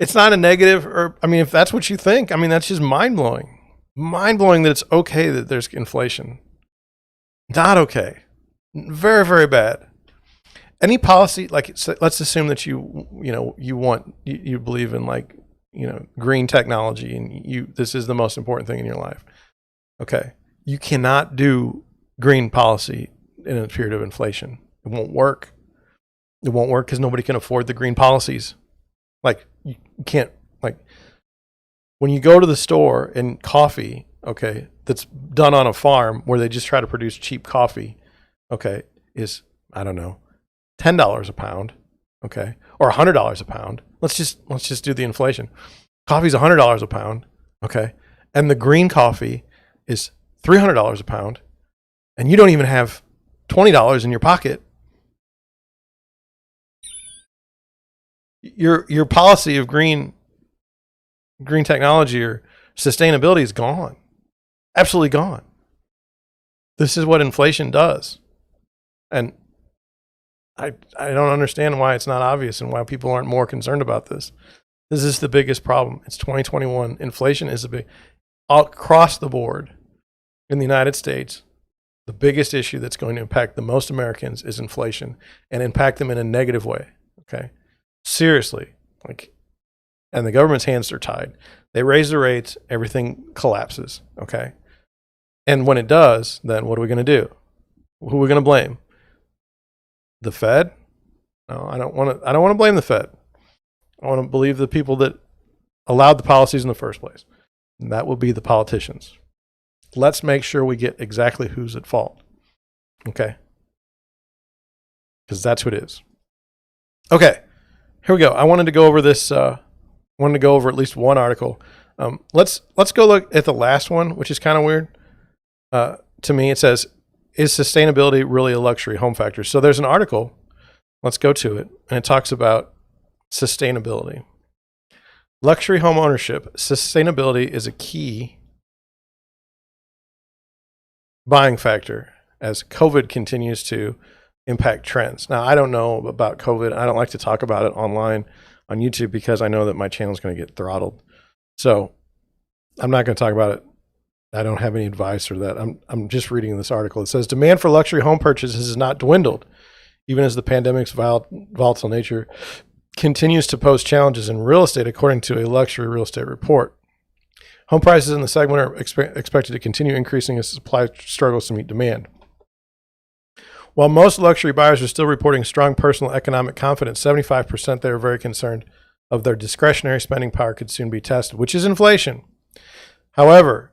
It's not a negative, or I mean, if that's what you think, I mean, that's just mind blowing. Mind blowing that it's okay that there's inflation. Not okay. Very, very bad. Any policy, like, let's assume that you believe in, like, green technology, and this is the most important thing in your life. Okay. You cannot do green policy in a period of inflation. It won't work. It won't work because nobody can afford the green policies. Like, you can't, like, when you go to the store and coffee, okay, that's done on a farm where they just try to produce cheap coffee, okay, is, I don't know, $10 a pound, okay, or $100 a pound. Let's just do the inflation. Coffee's $100 a pound, okay, and the green coffee is $300 a pound, and you don't even have $20 in your pocket. Your policy of green technology or sustainability is gone, absolutely gone. This is what inflation does, and I don't understand why it's not obvious and why people aren't more concerned about this. This is the biggest problem. It's 2021. Inflation is across the board in the United States. The biggest issue that's going to impact the most Americans is inflation, and impact them in a negative way. Okay, seriously, like, and the government's hands are tied. They raise the rates, everything collapses. Okay, and when it does, then what are we going to do? Who are we going to blame? The Fed? No, I don't want to blame the Fed. I want to believe the people that allowed the policies in the first place. And that will be the politicians. Let's make sure we get exactly who's at fault. Okay? Because that's who it is. Okay, here we go. I wanted to go over this. Wanted to go over at least one article. Let's go look at the last one, which is kind of weird. To me, it says, is sustainability really a luxury home factor? So there's an article. Let's go to it. And it talks about sustainability. Luxury home ownership. Sustainability is a key buying factor as COVID continues to impact trends. Now, I don't know about COVID. I don't like to talk about it online on YouTube because I know that my channel is going to get throttled. So I'm not going to talk about it. I don't have any advice or that. I'm just reading this article. It says demand for luxury home purchases has not dwindled, even as the pandemic's volatile nature continues to pose challenges in real estate, according to a luxury real estate report. Home prices in the segment are expected to continue increasing as supply struggles to meet demand. While most luxury buyers are still reporting strong personal economic confidence, 75% they are very concerned of their discretionary spending power could soon be tested, which is inflation. However,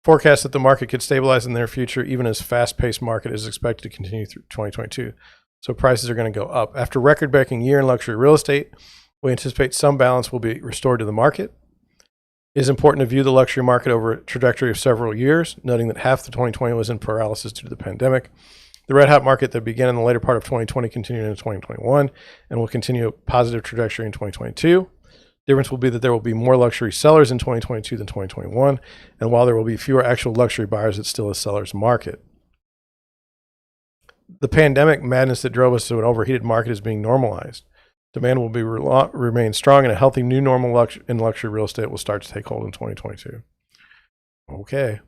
forecasts that the market could stabilize in the near future, even as fast-paced market is expected to continue through 2022. So prices are going to go up. After a record-breaking year in luxury real estate, we anticipate some balance will be restored to the market. It is important to view the luxury market over a trajectory of several years, noting that half of 2020 was in paralysis due to the pandemic. The red-hot market that began in the later part of 2020 continued into 2021 and will continue a positive trajectory in 2022. Difference will be that there will be more luxury sellers in 2022 than 2021, and while there will be fewer actual luxury buyers, it's still a seller's market. The pandemic madness that drove us to an overheated market is being normalized. Demand will remain strong, and a healthy new normal in luxury real estate will start to take hold in 2022. Okay.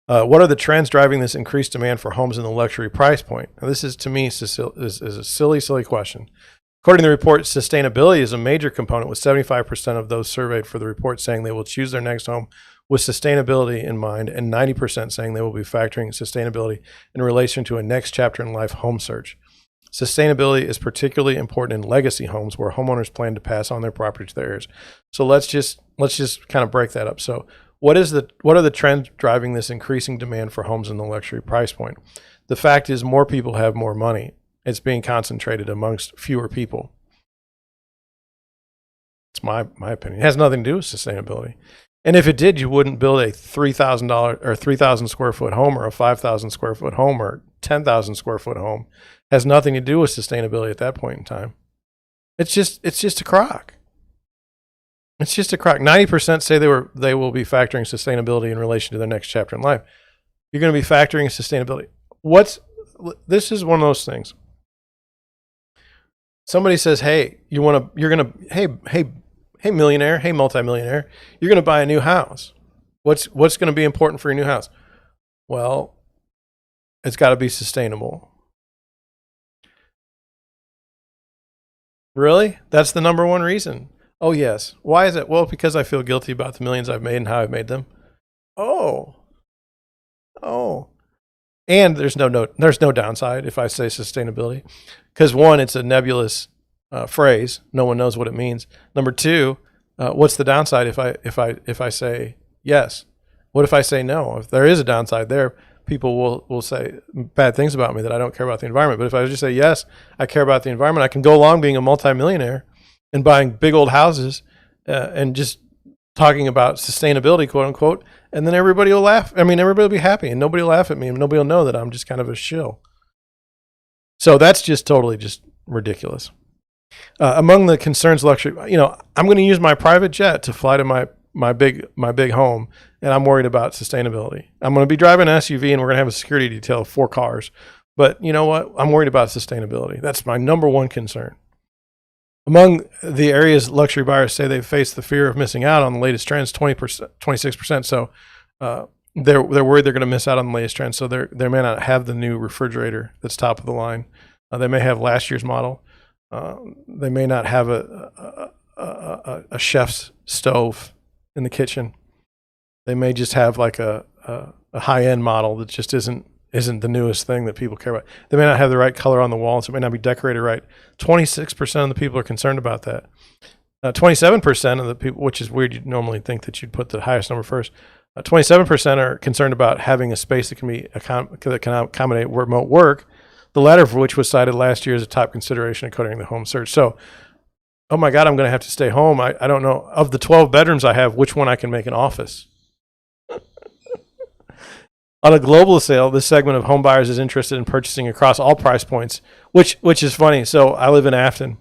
What are the trends driving this increased demand for homes in the luxury price point? Now, this is, to me, is a silly question. According to the report, sustainability is a major component, with 75% of those surveyed for the report saying they will choose their next home with sustainability in mind, and 90% saying they will be factoring sustainability in relation to a next chapter in life home search. Sustainability is particularly important in legacy homes where homeowners plan to pass on their property to their heirs. So let's just kind of break that up. So what are the trends driving this increasing demand for homes in the luxury price point? The fact is, more people have more money. It's being concentrated amongst fewer people. It's my opinion. It has nothing to do with sustainability. And if it did, you wouldn't build a $3,000 or 3,000 square foot home, or a 5,000 square foot home, or 10,000 square foot home. It has nothing to do with sustainability at that point in time. It's just a crock. It's just a crock. 90% say they will be factoring sustainability in relation to their next chapter in life. You're going to be factoring sustainability. This is one of those things. Somebody says, "Hey, hey millionaire, hey multimillionaire, you're going to buy a new house. What's going to be important for your new house?" Well, it's got to be sustainable. Really? That's the number one reason? Oh, yes. Why is it? Well, because I feel guilty about the millions I've made and how I've made them. Oh. And there's no downside if I say sustainability, because one, it's a nebulous phrase. No one knows what it means. Number two, what's the downside if I say yes? What if I say no? If there is a downside there, people will say bad things about me, that I don't care about the environment. But if I just say yes, I care about the environment, I can go along being a multimillionaire and buying big old houses and just talking about sustainability, quote unquote, and then everybody will laugh. I mean, everybody will be happy, and nobody will laugh at me, and nobody will know that I'm just kind of a shill. So that's just totally just ridiculous. Among the concerns luxury, I'm going to use my private jet to fly to my big home, and I'm worried about sustainability. I'm going to be driving an SUV, and we're going to have a security detail of 4 cars. But you know what? I'm worried about sustainability. That's my number one concern. Among the areas luxury buyers say they face the fear of missing out on the latest trends, 20%, 26%. So they're worried they're going to miss out on the latest trends. So they may not have the new refrigerator that's top of the line. They may have last year's model. They may not have a chef's stove in the kitchen. They may just have like a high-end model that just isn't the newest thing that people care about. They may not have the right color on the walls. It may not be decorated right. 26% of the people are concerned about that. 27% of the people, which is weird, you'd normally think that you'd put the highest number first. 27% are concerned about having a space that can accommodate remote work, the latter of which was cited last year as a top consideration according to the home search. So, oh my God, I'm going to have to stay home. I don't know. Of the 12 bedrooms I have, which one I can make an office? On a global scale, this segment of home buyers is interested in purchasing across all price points, which is funny. So I live in Afton.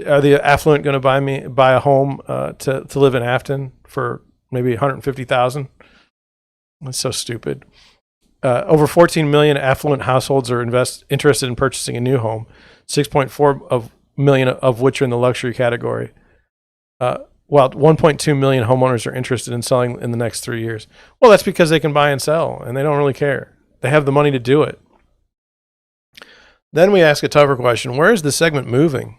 Are the affluent going to buy a home to live in Afton for maybe $150,000? That's so stupid. Over 14 million affluent households are interested in purchasing a new home, 6.4 million of which are in the luxury category. While 1.2 million homeowners are interested in selling in the next 3 years. Well, that's because they can buy and sell, and they don't really care. They have the money to do it. Then we ask a tougher question. Where is the segment moving?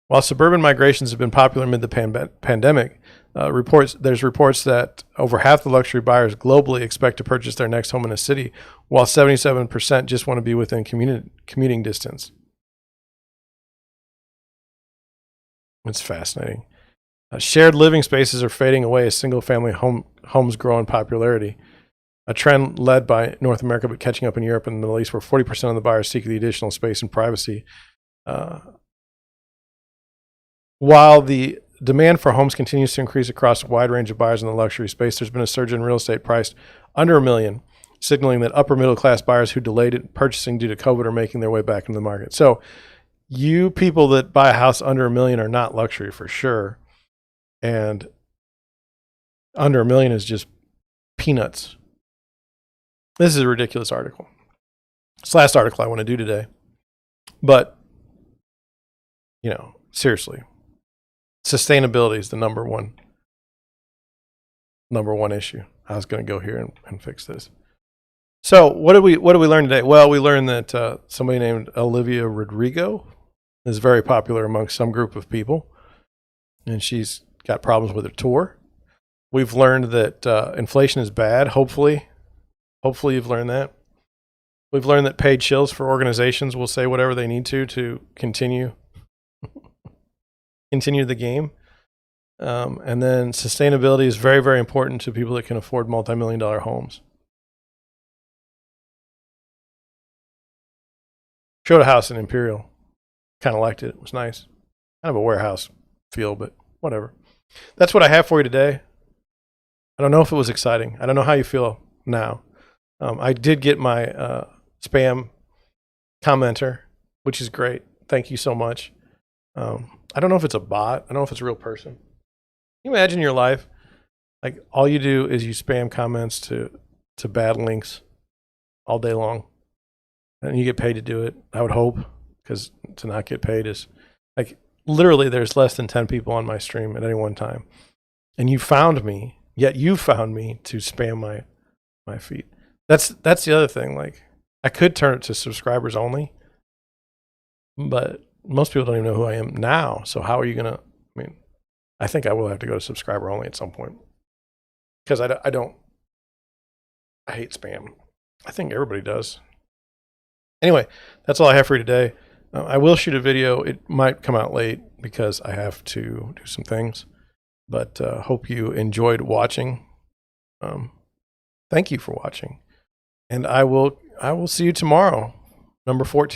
While suburban migrations have been popular amid the pandemic, there's reports that over half the luxury buyers globally expect to purchase their next home in a city, while 77% just want to be within commuting distance. It's fascinating. Shared living spaces are fading away as single-family homes grow in popularity. A trend led by North America, but catching up in Europe and the Middle East, where 40% of the buyers seek the additional space and privacy. While the demand for homes continues to increase across a wide range of buyers in the luxury space, there's been a surge in real estate priced under $1 million, signaling that upper middle class buyers who delayed purchasing due to COVID are making their way back into the market. So you people that buy a house under $1 million are not luxury for sure. And under $1 million is just peanuts. This is a ridiculous article. It's the last article I want to do today. But, seriously, sustainability is the number one issue. I was going to go here and fix this. So what did we learn today? Well, we learned that somebody named Olivia Rodrigo is very popular amongst some group of people, and she's got problems with her tour. We've learned that inflation is bad. Hopefully you've learned that. We've learned that paid shills for organizations will say whatever they need to continue the game. And then sustainability is very, very important to people that can afford multi-million-dollar homes. Showed a house in Imperial. Kind of liked it. It was nice. Kind of a warehouse feel, but whatever. That's what I have for you today. I don't know if it was exciting. I don't know how you feel now. I did get my spam commenter, which is great. Thank you so much. I don't know if it's a bot. I don't know if it's a real person. Can you imagine your life? Like all you do is you spam comments to bad links all day long. And you get paid to do it, I would hope, because to not get paid is like literally there's less than 10 people on my stream at any one time. And you found me, yet you found me to spam my feed. That's the other thing. Like I could turn it to subscribers only, but most people don't even know who I am now. So how are you going to, I think I will have to go to subscriber only at some point because I hate spam. I think everybody does. Anyway, that's all I have for you today. I will shoot a video. It might come out late because I have to do some things, but hope you enjoyed watching. Thank you for watching, and I will see you tomorrow, number 14.